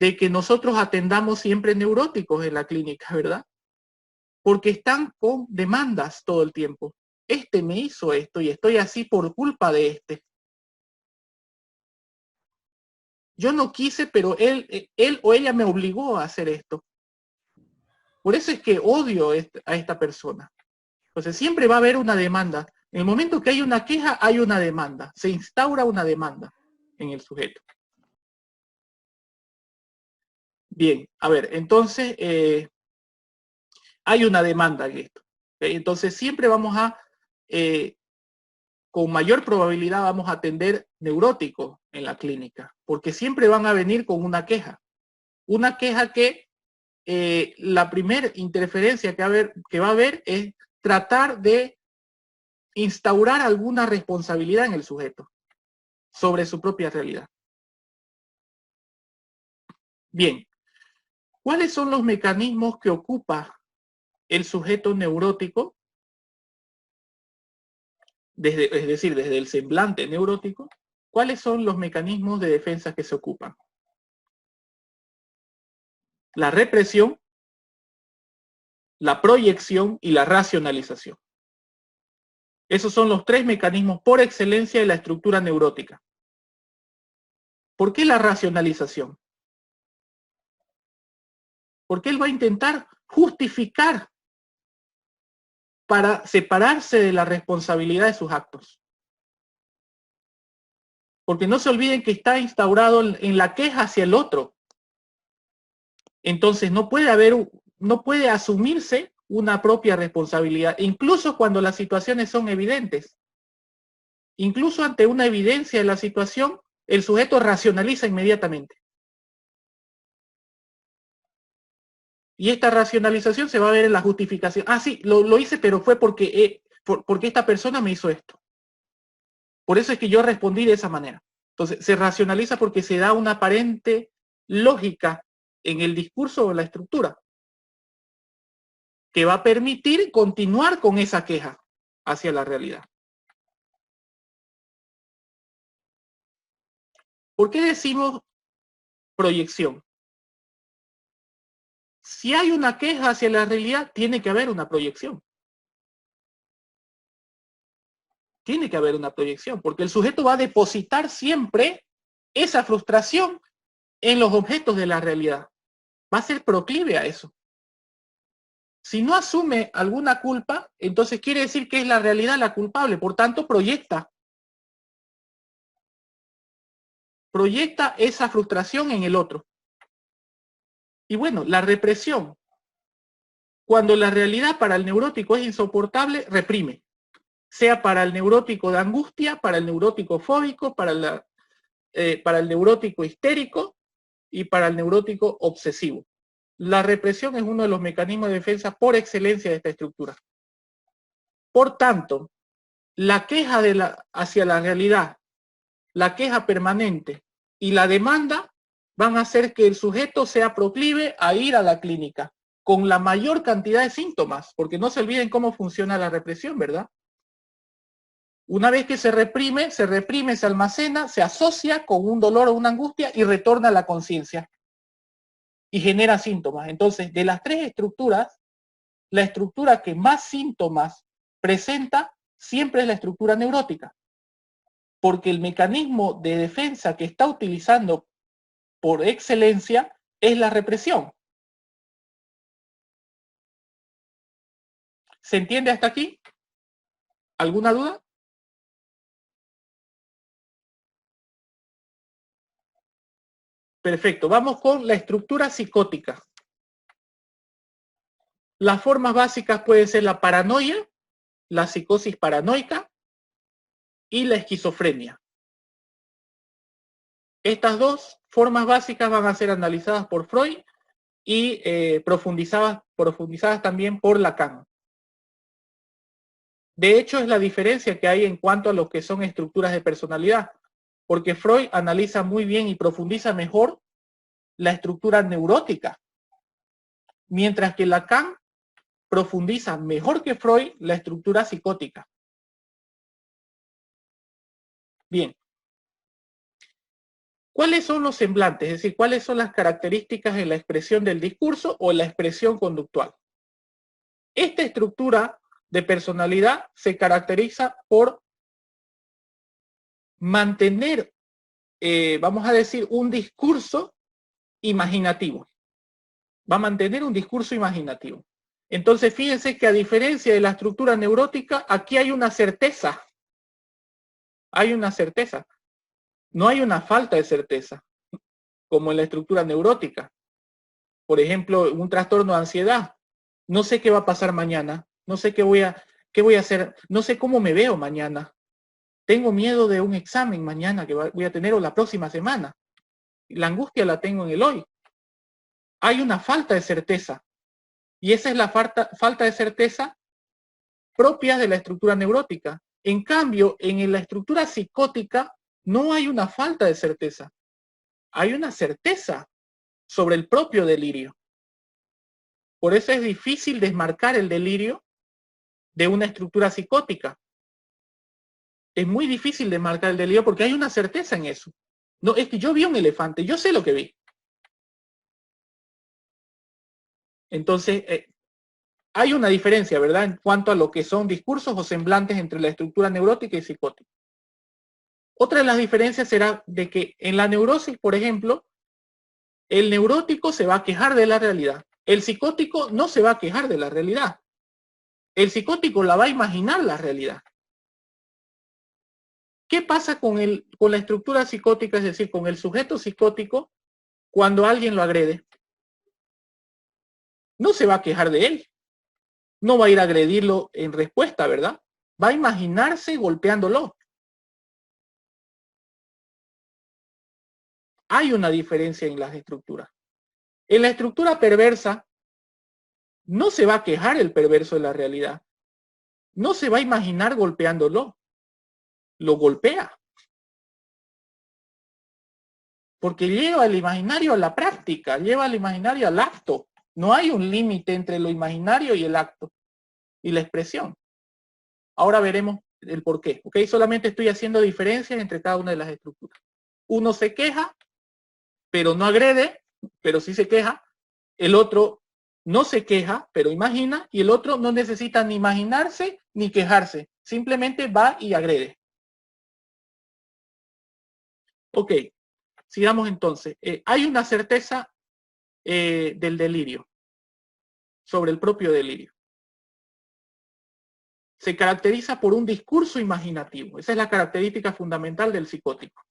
de que nosotros atendamos siempre neuróticos en la clínica, ¿verdad? Porque están con demandas todo el tiempo. Este me hizo esto y estoy así por culpa de este. Yo no quise, pero él o ella me obligó a hacer esto. Por eso es que odio a esta persona. Entonces siempre va a haber una demanda. En el momento que hay una queja, hay una demanda. Se instaura una demanda en el sujeto. Bien, a ver, entonces hay una demanda en esto. ¿Okay? Entonces siempre vamos a, con mayor probabilidad vamos a atender neuróticos en la clínica, porque siempre van a venir con una queja. Una queja que la primera interferencia que va a haber es tratar de instaurar alguna responsabilidad en el sujeto sobre su propia realidad. Bien, ¿cuáles son los mecanismos que ocupa el sujeto neurótico? Es decir, desde el semblante neurótico, ¿cuáles son los mecanismos de defensa que se ocupan? La represión, la proyección y la racionalización. Esos son los tres mecanismos por excelencia de la estructura neurótica. ¿Por qué la racionalización? Porque él va a intentar justificar para separarse de la responsabilidad de sus actos. Porque no se olviden que está instaurado en la queja hacia el otro. Entonces no puede asumirse una propia responsabilidad, incluso cuando las situaciones son evidentes. Incluso ante una evidencia de la situación, el sujeto racionaliza inmediatamente. Y esta racionalización se va a ver en la justificación. Ah, sí, lo hice, pero fue porque esta persona me hizo esto. Por eso es que yo respondí de esa manera. Entonces, se racionaliza porque se da una aparente lógica en el discurso o en la estructura que va a permitir continuar con esa queja hacia la realidad. ¿Por qué decimos proyección? Si hay una queja hacia la realidad, tiene que haber una proyección. Tiene que haber una proyección, porque el sujeto va a depositar siempre esa frustración en los objetos de la realidad. Va a ser proclive a eso. Si no asume alguna culpa, entonces quiere decir que es la realidad la culpable, por tanto proyecta esa frustración en el otro. Y bueno, la represión. Cuando la realidad para el neurótico es insoportable, reprime. Sea para el neurótico de angustia, para el neurótico fóbico, para el neurótico histérico y para el neurótico obsesivo. La represión es uno de los mecanismos de defensa por excelencia de esta estructura. Por tanto, la queja hacia la realidad, la queja permanente y la demanda van a hacer que el sujeto sea proclive a ir a la clínica con la mayor cantidad de síntomas, porque no se olviden cómo funciona la represión, ¿verdad? Una vez que se reprime, se almacena, se asocia con un dolor o una angustia y retorna a la conciencia y genera síntomas. Entonces, de las tres estructuras, la estructura que más síntomas presenta siempre es la estructura neurótica, porque el mecanismo de defensa que está utilizando por excelencia es la represión. ¿Se entiende hasta aquí? ¿Alguna duda? Perfecto, vamos con la estructura psicótica. Las formas básicas pueden ser la paranoia, la psicosis paranoica y la esquizofrenia. Estas dos formas básicas van a ser analizadas por Freud y profundizadas también por Lacan. De hecho, es la diferencia que hay en cuanto a lo que son estructuras de personalidad, porque Freud analiza muy bien y profundiza mejor la estructura neurótica, mientras que Lacan profundiza mejor que Freud la estructura psicótica. Bien. ¿Cuáles son los semblantes? Es decir, ¿cuáles son las características en la expresión del discurso o en la expresión conductual? Esta estructura de personalidad se caracteriza por mantener, vamos a decir, un discurso imaginativo. Va a mantener un discurso imaginativo. Entonces, fíjense que a diferencia de la estructura neurótica, aquí hay una certeza. Hay una certeza. No hay una falta de certeza, como en la estructura neurótica. Por ejemplo, un trastorno de ansiedad. No sé qué va a pasar mañana. No sé qué voy a hacer. No sé cómo me veo mañana. Tengo miedo de un examen mañana que voy a tener o la próxima semana. La angustia la tengo en el hoy. Hay una falta de certeza. Y esa es la falta de certeza propia de la estructura neurótica. En cambio, en la estructura psicótica no hay una falta de certeza. Hay una certeza sobre el propio delirio. Por eso es difícil desmarcar el delirio de una estructura psicótica. Es muy difícil desmarcar el delirio porque hay una certeza en eso. No, es que yo vi un elefante, yo sé lo que vi. Entonces, hay una diferencia, ¿verdad?, en cuanto a lo que son discursos o semblantes entre la estructura neurótica y psicótica. Otra de las diferencias será de que en la neurosis, por ejemplo, el neurótico se va a quejar de la realidad. El psicótico no se va a quejar de la realidad. El psicótico la va a imaginar la realidad. ¿Qué pasa con la estructura psicótica, es decir, con el sujeto psicótico, cuando alguien lo agrede? No se va a quejar de él. No va a ir a agredirlo en respuesta, ¿verdad? Va a imaginarse golpeándolo. Hay una diferencia en las estructuras. En la estructura perversa, no se va a quejar el perverso de la realidad. No se va a imaginar golpeándolo. Lo golpea. Porque lleva el imaginario a la práctica, lleva el imaginario al acto. No hay un límite entre lo imaginario y el acto y la expresión. Ahora veremos el por qué. ¿Ok? Solamente estoy haciendo diferencias entre cada una de las estructuras. Uno se queja, pero no agrede, pero sí se queja. El otro no se queja, pero imagina. Y el otro no necesita ni imaginarse ni quejarse. Simplemente va y agrede. Ok. Sigamos entonces. Hay una certeza del delirio, sobre el propio delirio. Se caracteriza por un discurso imaginativo. Esa es la característica fundamental del psicótico.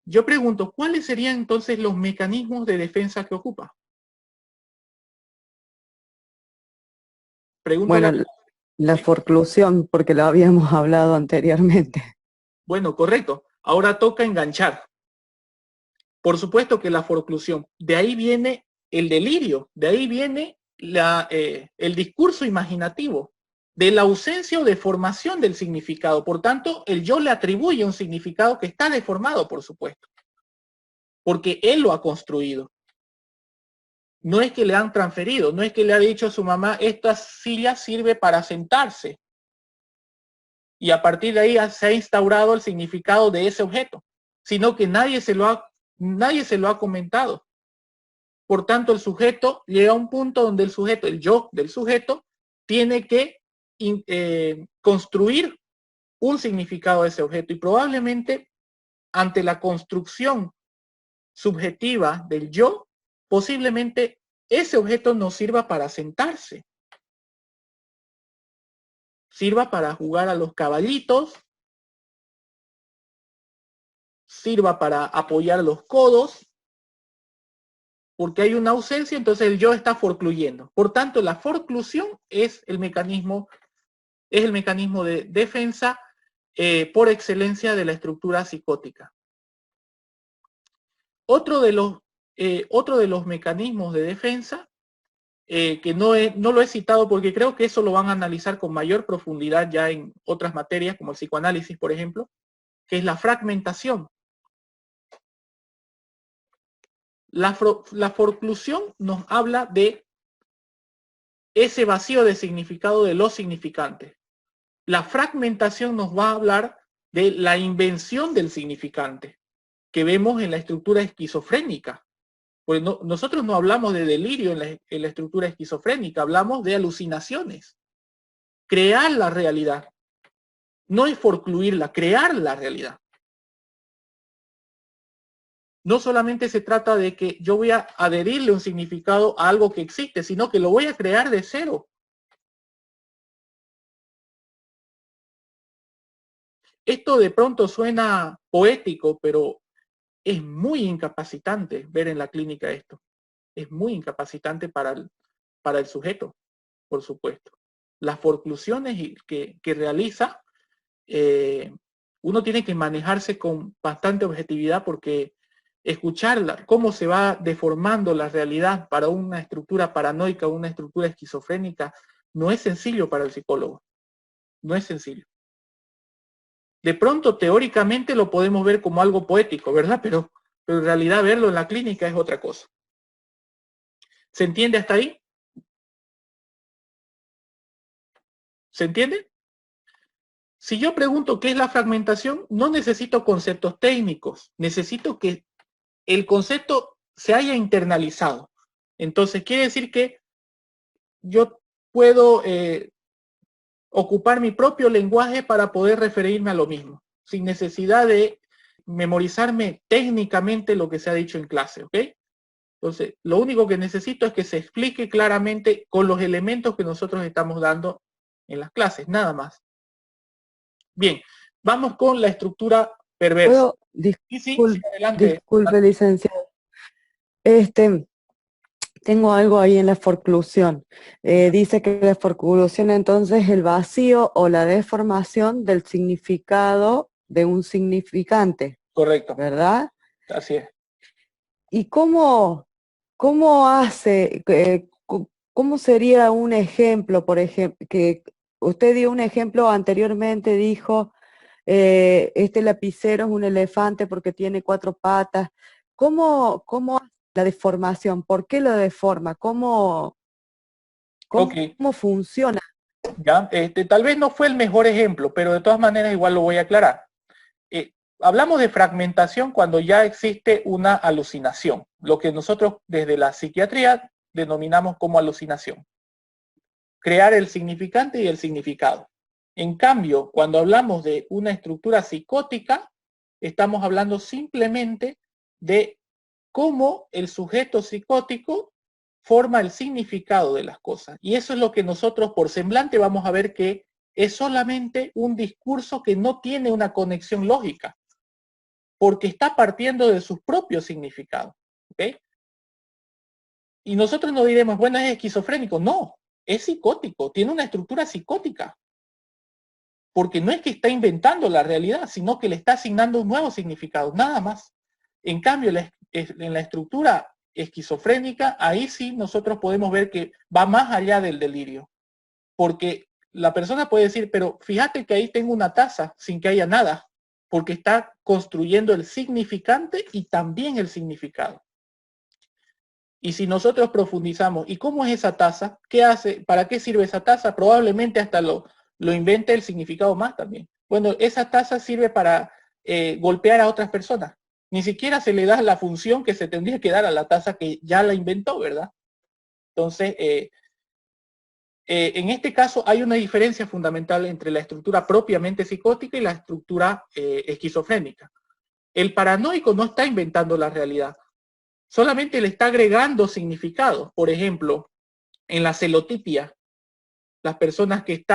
Yo pregunto, ¿cuáles serían entonces los mecanismos de defensa que ocupa? Pregunto Bueno, la forclusión, porque lo habíamos hablado anteriormente. Bueno, correcto. Ahora toca enganchar. Por supuesto que la forclusión. De ahí viene el delirio. De ahí viene el discurso imaginativo. De la ausencia o deformación del significado. Por tanto, el yo le atribuye un significado que está deformado, por supuesto. Porque él lo ha construido. No es que le han transferido, no es que le ha dicho a su mamá, esta silla sirve para sentarse. Y a partir de ahí se ha instaurado el significado de ese objeto, sino que nadie se lo ha comentado. por tanto el sujeto llega a un punto donde el sujeto, el yo del sujeto, tiene que construir un significado de ese objeto y probablemente ante la construcción subjetiva del yo, posiblemente ese objeto no sirva para sentarse, sirva para jugar a los caballitos, sirva para apoyar los codos, porque hay una ausencia, entonces el yo está forcluyendo. Por tanto, la forclusión es el mecanismo de defensa por excelencia de la estructura psicótica. Otro de los mecanismos de defensa, que no lo he citado porque creo que eso lo van a analizar con mayor profundidad ya en otras materias, como el psicoanálisis, por ejemplo, que es la fragmentación. La forclusión nos habla de ese vacío de significado de los significantes. La fragmentación nos va a hablar de la invención del significante, que vemos en la estructura esquizofrénica. Pues nosotros no hablamos de delirio en la estructura esquizofrénica, hablamos de alucinaciones. Crear la realidad. No es forcluirla, crear la realidad. No solamente se trata de que yo voy a adherirle un significado a algo que existe, sino que lo voy a crear de cero. Esto de pronto suena poético, pero es muy incapacitante ver en la clínica esto. Es muy incapacitante para el sujeto, por supuesto. Las forclusiones que realiza, uno tiene que manejarse con bastante objetividad porque escucharla, cómo se va deformando la realidad para una estructura paranoica, una estructura esquizofrénica, no es sencillo para el psicólogo. No es sencillo. De pronto, teóricamente lo podemos ver como algo poético, ¿verdad? Pero en realidad verlo en la clínica es otra cosa. ¿Se entiende hasta ahí? ¿Se entiende? Si yo pregunto qué es la fragmentación, no necesito conceptos técnicos, necesito que el concepto se haya internalizado. Entonces, quiere decir que yo puedo ocupar mi propio lenguaje para poder referirme a lo mismo, sin necesidad de memorizarme técnicamente lo que se ha dicho en clase, ¿ok? Entonces, lo único que necesito es que se explique claramente con los elementos que nosotros estamos dando en las clases, nada más. Bien, vamos con la estructura perversa. Sí, adelante. Disculpe, licenciado. Tengo algo ahí en la forclusión. Dice que la forclusión entonces es el vacío o la deformación del significado de un significante. Correcto. ¿Verdad? Así es. ¿Y cómo hace, cómo sería un ejemplo, por ejemplo, que usted dio un ejemplo anteriormente, dijo, este lapicero es un elefante porque tiene 4 patas. ¿Cómo hace la deformación? ¿Por qué lo deforma? ¿Cómo funciona? Ya, tal vez no fue el mejor ejemplo, pero de todas maneras igual lo voy a aclarar. Hablamos de fragmentación cuando ya existe una alucinación, lo que nosotros desde la psiquiatría denominamos como alucinación. Crear el significante y el significado. En cambio, cuando hablamos de una estructura psicótica, estamos hablando simplemente de cómo el sujeto psicótico forma el significado de las cosas. Y eso es lo que nosotros por semblante vamos a ver que es solamente un discurso que no tiene una conexión lógica, porque está partiendo de sus propios significados. ¿Okay? Y nosotros no diremos, bueno, es esquizofrénico. No, es psicótico, tiene una estructura psicótica. Porque no es que está inventando la realidad, sino que le está asignando un nuevo significado, nada más. En cambio, en la estructura esquizofrénica, ahí sí nosotros podemos ver que va más allá del delirio. Porque la persona puede decir, pero fíjate que ahí tengo una taza sin que haya nada, porque está construyendo el significante y también el significado. Y si nosotros profundizamos, ¿y cómo es esa taza? ¿Qué hace? ¿Para qué sirve esa taza? Probablemente hasta lo invente el significado más también. Bueno, esa taza sirve para golpear a otras personas. Ni siquiera se le da la función que se tendría que dar a la tasa que ya la inventó, ¿verdad? Entonces, en este caso hay una diferencia fundamental entre la estructura propiamente psicótica y la estructura esquizofrénica. El paranoico no está inventando la realidad, solamente le está agregando significados. Por ejemplo, en la celotipia, las personas que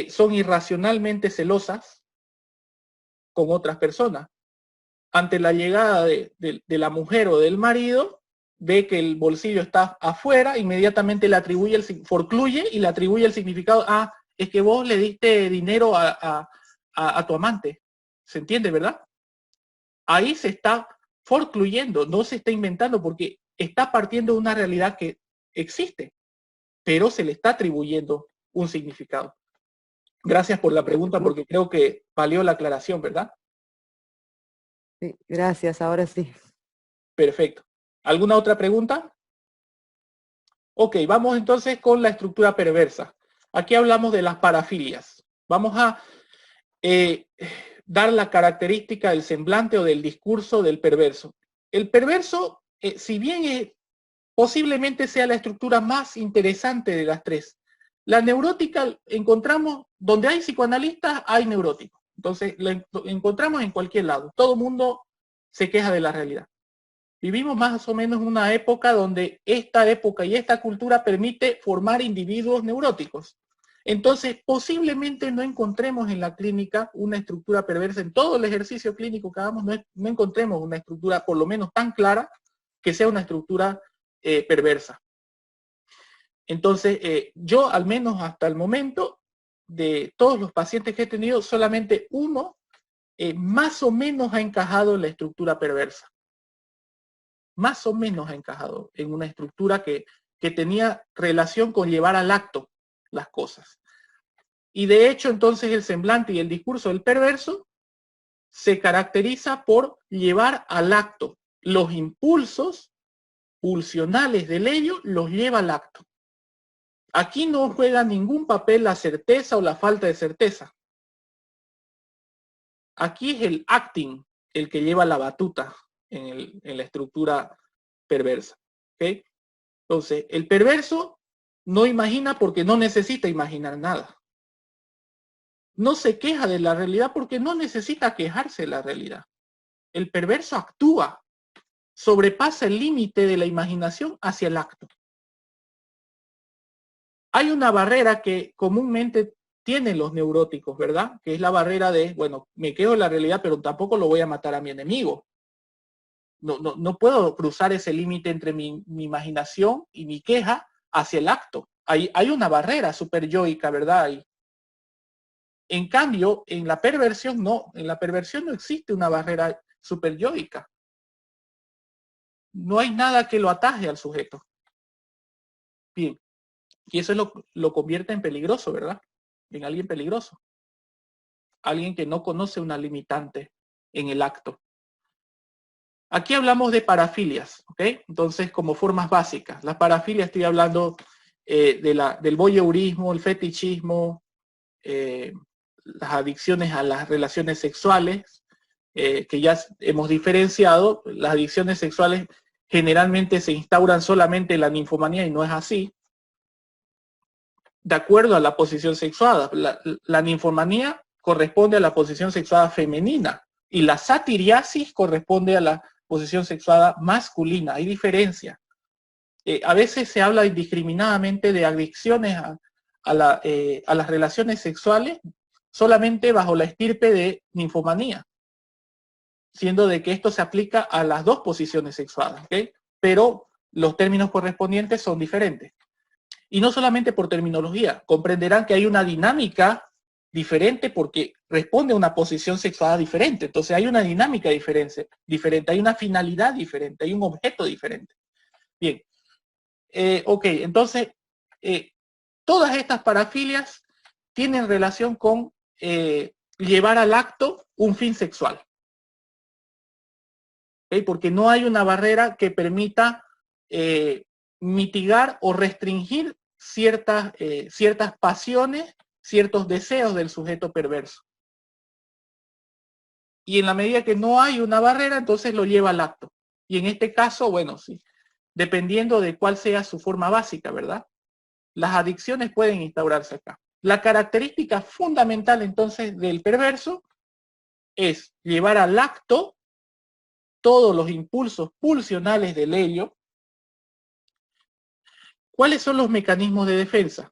son irracionalmente celosas con otras personas. Ante la llegada de la mujer o del marido, ve que el bolsillo está afuera, inmediatamente le atribuye forcluye y le atribuye el significado, es que vos le diste dinero a tu amante. ¿Se entiende, verdad? Ahí se está forcluyendo, no se está inventando, porque está partiendo de una realidad que existe, pero se le está atribuyendo un significado. Gracias por la pregunta, porque creo que valió la aclaración, ¿verdad? Sí, gracias, ahora sí. Perfecto. ¿Alguna otra pregunta? Ok, vamos entonces con la estructura perversa. Aquí hablamos de las parafilias. Vamos a dar la característica del semblante o del discurso del perverso. El perverso, si bien posiblemente sea la estructura más interesante de las tres, la neurótica encontramos, donde hay psicoanalistas, hay neuróticos. Entonces, la encontramos en cualquier lado. Todo el mundo se queja de la realidad. Vivimos más o menos una época donde esta época y esta cultura permite formar individuos neuróticos. Entonces, posiblemente no encontremos en la clínica una estructura perversa. En todo el ejercicio clínico que hagamos, no encontremos una estructura, por lo menos tan clara, que sea una estructura perversa. Entonces, yo al menos hasta el momento, de todos los pacientes que he tenido, solamente uno más o menos ha encajado en la estructura perversa. Más o menos ha encajado en una estructura que tenía relación con llevar al acto las cosas. Y de hecho, entonces, el semblante y el discurso del perverso se caracteriza por llevar al acto. Los impulsos pulsionales del ello los lleva al acto. Aquí no juega ningún papel la certeza o la falta de certeza. Aquí es el acting el que lleva la batuta en la estructura perversa. ¿Okay? Entonces, el perverso no imagina porque no necesita imaginar nada. No se queja de la realidad porque no necesita quejarse de la realidad. El perverso actúa, sobrepasa el límite de la imaginación hacia el acto. Hay una barrera que comúnmente tienen los neuróticos, ¿verdad? Que es la barrera de, bueno, me quejo de la realidad, pero tampoco lo voy a matar a mi enemigo. No puedo cruzar ese límite entre mi imaginación y mi queja hacia el acto. Hay una barrera superyoica, ¿verdad? En cambio, en la perversión no existe una barrera superyoica. No hay nada que lo ataje al sujeto. Bien, y eso lo convierte en peligroso, ¿verdad? En alguien peligroso. Alguien que no conoce una limitante en el acto. Aquí hablamos de parafilias, ¿ok? Entonces, como formas básicas. Las parafilias, estoy hablando del voyeurismo, el fetichismo, las adicciones a las relaciones sexuales, que ya hemos diferenciado. Las adicciones sexuales generalmente se instauran solamente en la ninfomanía y no es así. De acuerdo a la posición sexuada. La ninfomanía corresponde a la posición sexuada femenina y la satiriasis corresponde a la posición sexuada masculina. Hay diferencia. A veces se habla indiscriminadamente de adicciones a las relaciones sexuales solamente bajo la estirpe de ninfomanía, siendo de que esto se aplica a las dos posiciones sexuadas, ¿okay? Pero los términos correspondientes son diferentes. Y no solamente por terminología, comprenderán que hay una dinámica diferente porque responde a una posición sexual diferente. Entonces hay una dinámica diferente, hay una finalidad diferente, hay un objeto diferente. Bien, ok, entonces todas estas parafilias tienen relación con llevar al acto un fin sexual. ¿Okay? Porque no hay una barrera que permita mitigar o restringir ciertas pasiones, ciertos deseos del sujeto perverso. y en la medida que no hay una barrera, entonces lo lleva al acto. Y en este caso, bueno, sí, dependiendo de cuál sea su forma básica, ¿verdad? Las adicciones pueden instaurarse acá. La característica fundamental entonces del perverso es llevar al acto todos los impulsos pulsionales del ello. ¿Cuáles son los mecanismos de defensa?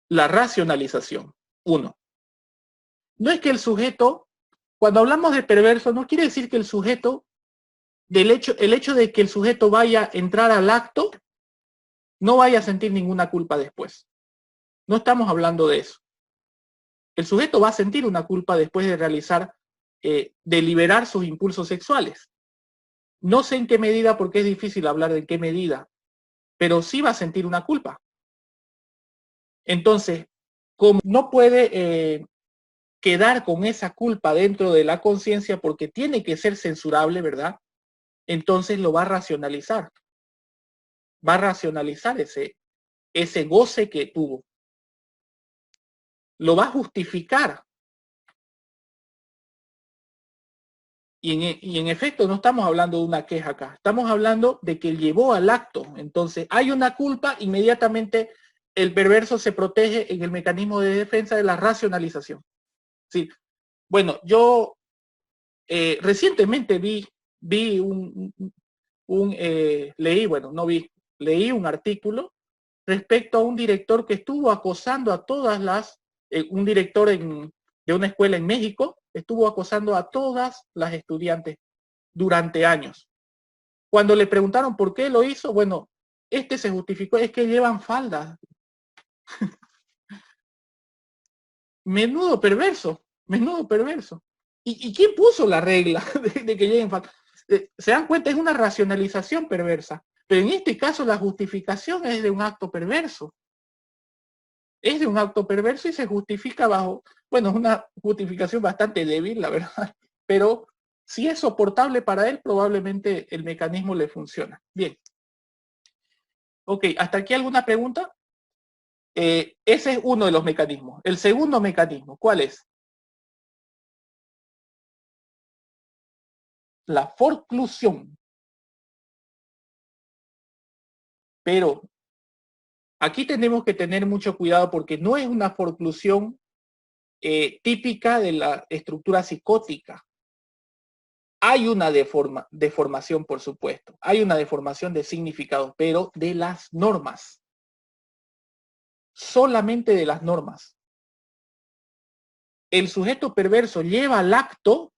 La racionalización. 1. No es que el sujeto, cuando hablamos de perverso, no quiere decir que el sujeto, el hecho de que el sujeto vaya a entrar al acto, no vaya a sentir ninguna culpa después. No estamos hablando de eso. El sujeto va a sentir una culpa después de realizar, de liberar sus impulsos sexuales. No sé en qué medida, porque es difícil hablar de en qué medida, pero sí va a sentir una culpa. Entonces, como no puede quedar con esa culpa dentro de la conciencia porque tiene que ser censurable, ¿verdad? Entonces lo va a racionalizar. Va a racionalizar ese goce que tuvo. Lo va a justificar. Y en efecto no estamos hablando de una queja acá. Estamos hablando de que llevó al acto. Entonces hay una culpa, inmediatamente el perverso se protege en el mecanismo de defensa de la racionalización. Sí. Bueno, yo recientemente leí un artículo respecto a un director que estuvo acosando a todas un director de una escuela en México, estuvo acosando a todas las estudiantes durante años. Cuando le preguntaron por qué lo hizo, bueno, se justificó, es que llevan faldas. Menudo perverso, menudo perverso. ¿Y quién puso la regla de que lleguen faldas? Se dan cuenta, es una racionalización perversa. Pero en este caso la justificación es de un acto perverso. Es de un acto perverso y se justifica bajo, bueno, es una justificación bastante débil, la verdad. Pero si es soportable para él, probablemente el mecanismo le funciona. Bien. Ok, ¿hasta aquí alguna pregunta? Ese es uno de los mecanismos. El segundo mecanismo, ¿cuál es? La forclusión. Pero aquí tenemos que tener mucho cuidado porque no es una forclusión típica de la estructura psicótica. Hay una deformación, por supuesto. Hay una deformación de significado, pero de las normas. Solamente de las normas. El sujeto perverso lleva al acto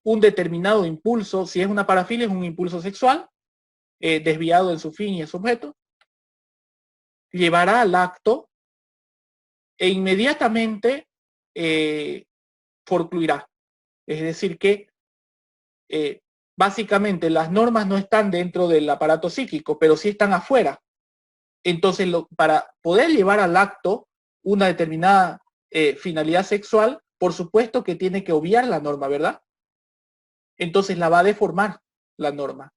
un determinado impulso. Si es una parafilia, es un impulso sexual, desviado en su fin y en su objeto. Llevará al acto e inmediatamente forcluirá. Es decir que básicamente las normas no están dentro del aparato psíquico, pero sí están afuera. Entonces, para poder llevar al acto una determinada finalidad sexual, por supuesto que tiene que obviar la norma, ¿verdad? Entonces la va a deformar la norma.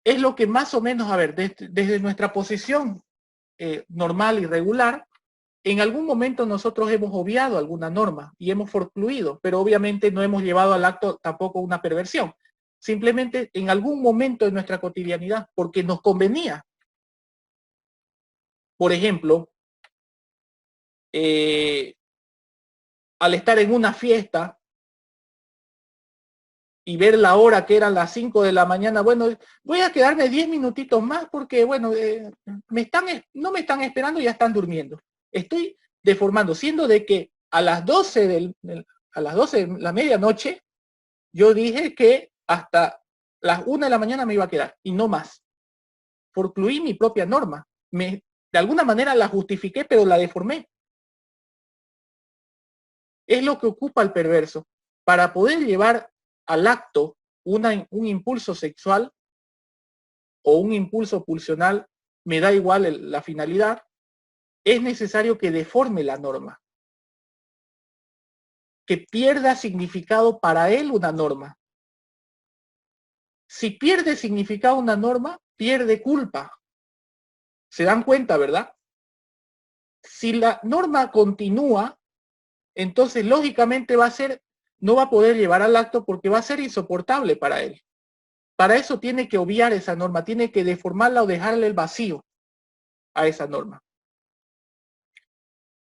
Es lo que más o menos, a ver, desde nuestra posición normal y regular, en algún momento nosotros hemos obviado alguna norma y hemos forcluido, pero obviamente no hemos llevado al acto tampoco una perversión. Simplemente en algún momento de nuestra cotidianidad, porque nos convenía. Por ejemplo, al estar en una fiesta y ver la hora que eran las 5 de la mañana, bueno, voy a quedarme 10 minutitos más porque, bueno, no me están esperando, ya están durmiendo. Estoy deformando, siendo de que a las 12 de la medianoche, yo dije que hasta las 1 de la mañana me iba a quedar y no más. Forcluí mi propia norma. De alguna manera la justifiqué, pero la deformé. Es lo que ocupa el perverso. Para poder llevar al acto un impulso sexual o un impulso pulsional, me da igual la finalidad, es necesario que deforme la norma. Que pierda significado para él una norma. Si pierde significado una norma, pierde culpa. ¿Se dan cuenta, verdad? Si la norma continúa, entonces lógicamente no va a poder llevar al acto porque va a ser insoportable para él. Para eso tiene que obviar esa norma, tiene que deformarla o dejarle el vacío a esa norma.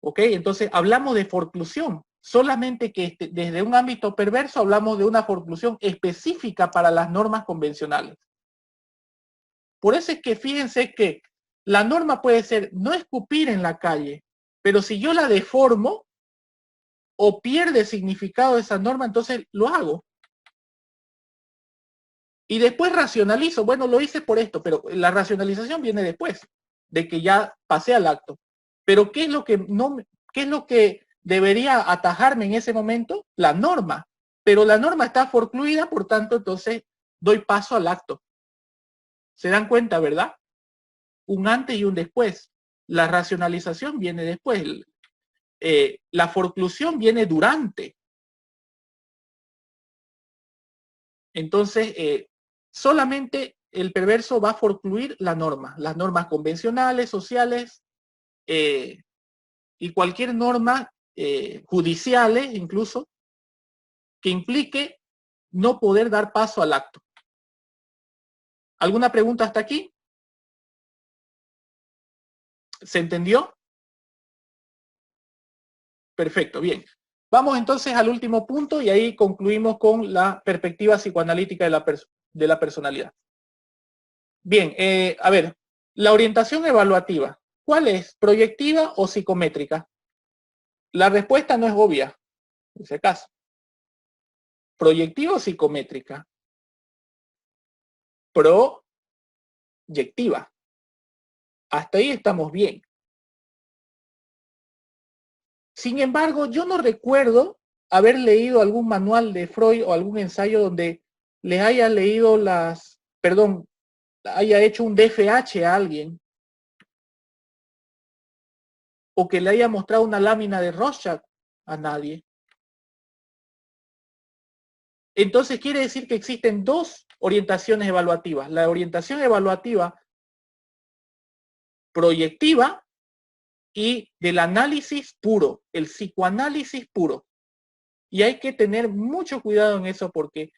¿Ok? Entonces hablamos de forclusión, solamente que desde un ámbito perverso hablamos de una forclusión específica para las normas convencionales. Por eso es que fíjense que la norma puede ser no escupir en la calle, pero si yo la deformo o pierde significado esa norma, entonces lo hago. Y después racionalizo, bueno, lo hice por esto, pero la racionalización viene después de que ya pasé al acto. Pero ¿qué es lo que debería atajarme en ese momento? La norma. Pero la norma está forcluida, por tanto, entonces doy paso al acto. ¿Se dan cuenta, verdad? Un antes y un después. La racionalización viene después. La forclusión viene durante. Entonces, solamente el perverso va a forcluir la norma, las normas convencionales, sociales, y cualquier norma judiciales incluso, que implique no poder dar paso al acto. ¿Alguna pregunta hasta aquí? ¿Se entendió? Perfecto, bien. Vamos entonces al último punto y ahí concluimos con la perspectiva psicoanalítica de la personalidad. Bien, a ver, la orientación evaluativa, ¿cuál es? ¿Proyectiva o psicométrica? La respuesta no es obvia, en ese caso. ¿Proyectiva o psicométrica? Proyectiva. Hasta ahí estamos bien. Sin embargo, yo no recuerdo haber leído algún manual de Freud o algún ensayo donde les haya leído haya hecho un DFH a alguien o que le haya mostrado una lámina de Rorschach a nadie. Entonces quiere decir que existen dos orientaciones evaluativas. La orientación evaluativa proyectiva y del análisis puro, el psicoanálisis puro. Y hay que tener mucho cuidado en eso porque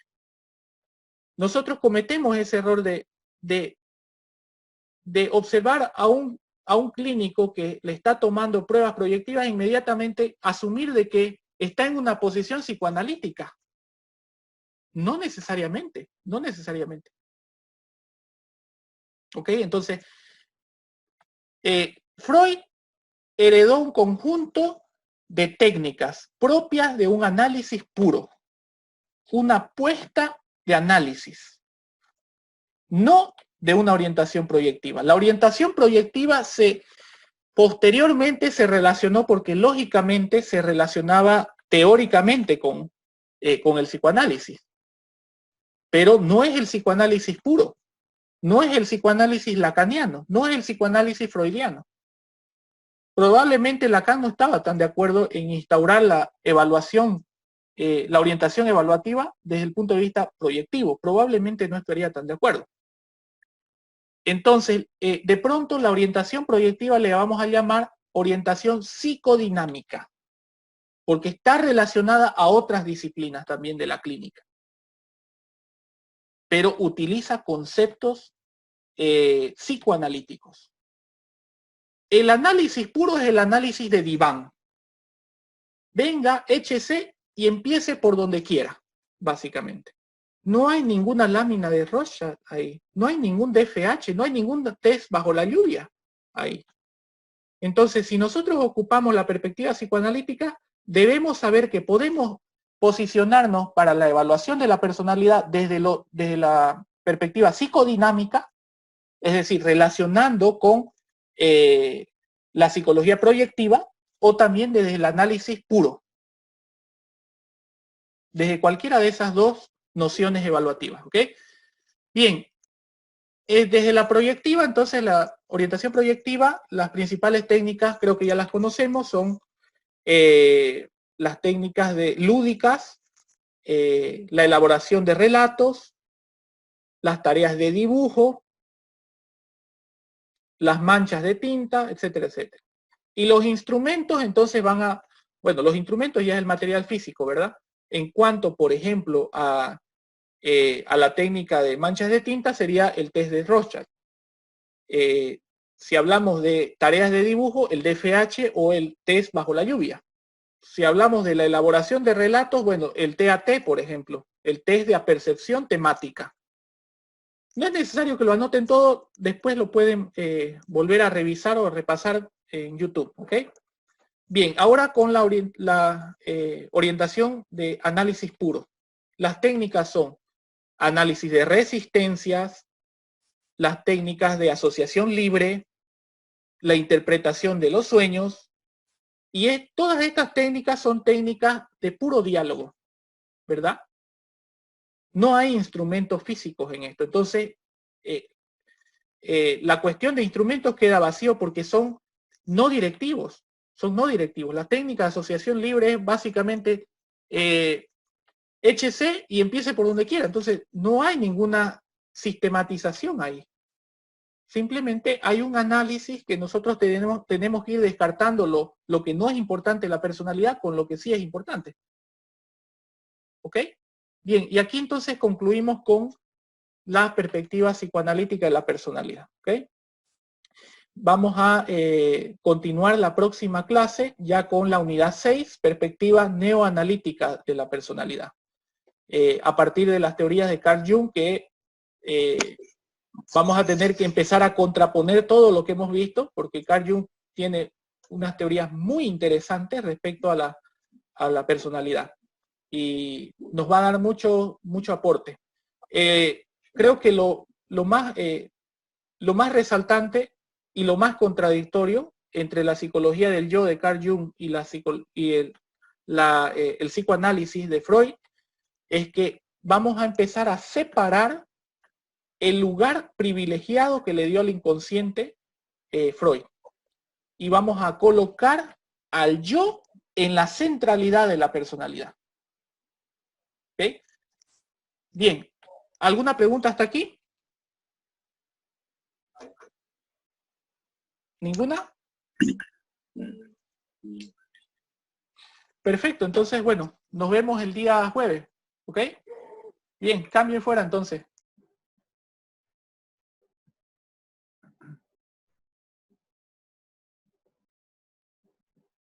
nosotros cometemos ese error de observar a un clínico que le está tomando pruebas proyectivas e inmediatamente asumir de que está en una posición psicoanalítica. No necesariamente, no necesariamente. ¿Ok? Entonces, Freud heredó un conjunto de técnicas propias de un análisis puro, una apuesta de análisis, no de una orientación proyectiva. La orientación proyectiva posteriormente se relacionó porque lógicamente se relacionaba teóricamente con el psicoanálisis, pero no es el psicoanálisis puro, no es el psicoanálisis lacaniano, no es el psicoanálisis freudiano. Probablemente Lacan no estaba tan de acuerdo en instaurar la evaluación, la orientación evaluativa desde el punto de vista proyectivo. Probablemente no estaría tan de acuerdo. Entonces, de pronto la orientación proyectiva le vamos a llamar orientación psicodinámica, porque está relacionada a otras disciplinas también de la clínica, pero utiliza conceptos psicoanalíticos. El análisis puro es el análisis de diván. Venga, échese y empiece por donde quiera, básicamente. No hay ninguna lámina de Rorschach ahí. No hay ningún DFH, no hay ningún test bajo la lluvia ahí. Entonces, si nosotros ocupamos la perspectiva psicoanalítica, debemos saber que podemos posicionarnos para la evaluación de la personalidad desde la perspectiva psicodinámica, es decir, relacionando con la psicología proyectiva, o también desde el análisis puro. Desde cualquiera de esas dos nociones evaluativas, ¿ok? Bien, desde la proyectiva, entonces la orientación proyectiva, las principales técnicas, creo que ya las conocemos, son las técnicas lúdicas, la elaboración de relatos, las tareas de dibujo, las manchas de tinta, etcétera, etcétera. Y los instrumentos entonces van a, bueno, los instrumentos ya es el material físico, ¿verdad? En cuanto, por ejemplo, a la técnica de manchas de tinta, sería el test de Rorschach. Si hablamos de tareas de dibujo, el DFH o el test bajo la lluvia. Si hablamos de la elaboración de relatos, bueno, el TAT, por ejemplo, el test de apercepción temática. No es necesario que lo anoten todo, después lo pueden volver a revisar o repasar en YouTube, ¿ok? Bien, ahora con la orientación de análisis puro. Las técnicas son análisis de resistencias, las técnicas de asociación libre, la interpretación de los sueños, y todas estas técnicas son técnicas de puro diálogo, ¿verdad? No hay instrumentos físicos en esto. Entonces, la cuestión de instrumentos queda vacío porque son no directivos. Son no directivos. La técnica de asociación libre es básicamente échese y empiece por donde quiera. Entonces, no hay ninguna sistematización ahí. Simplemente hay un análisis que nosotros tenemos que ir descartando lo que no es importante en la personalidad con lo que sí es importante. ¿Ok? Bien, y aquí entonces concluimos con la perspectiva psicoanalítica de la personalidad. ¿Ok? Vamos a continuar la próxima clase ya con la unidad 6, perspectiva neoanalítica de la personalidad. A partir de las teorías de Carl Jung, que vamos a tener que empezar a contraponer todo lo que hemos visto, porque Carl Jung tiene unas teorías muy interesantes respecto a la personalidad. Y nos va a dar mucho aporte. Creo que lo más resaltante y lo más contradictorio entre la psicología del yo de Carl Jung y el psicoanálisis de Freud es que vamos a empezar a separar el lugar privilegiado que le dio al inconsciente Freud. Y vamos a colocar al yo en la centralidad de la personalidad. ¿Okay? Bien, ¿alguna pregunta hasta aquí? ¿Ninguna? Perfecto, entonces, bueno, nos vemos el día jueves, ¿ok? Bien, cambio y fuera entonces.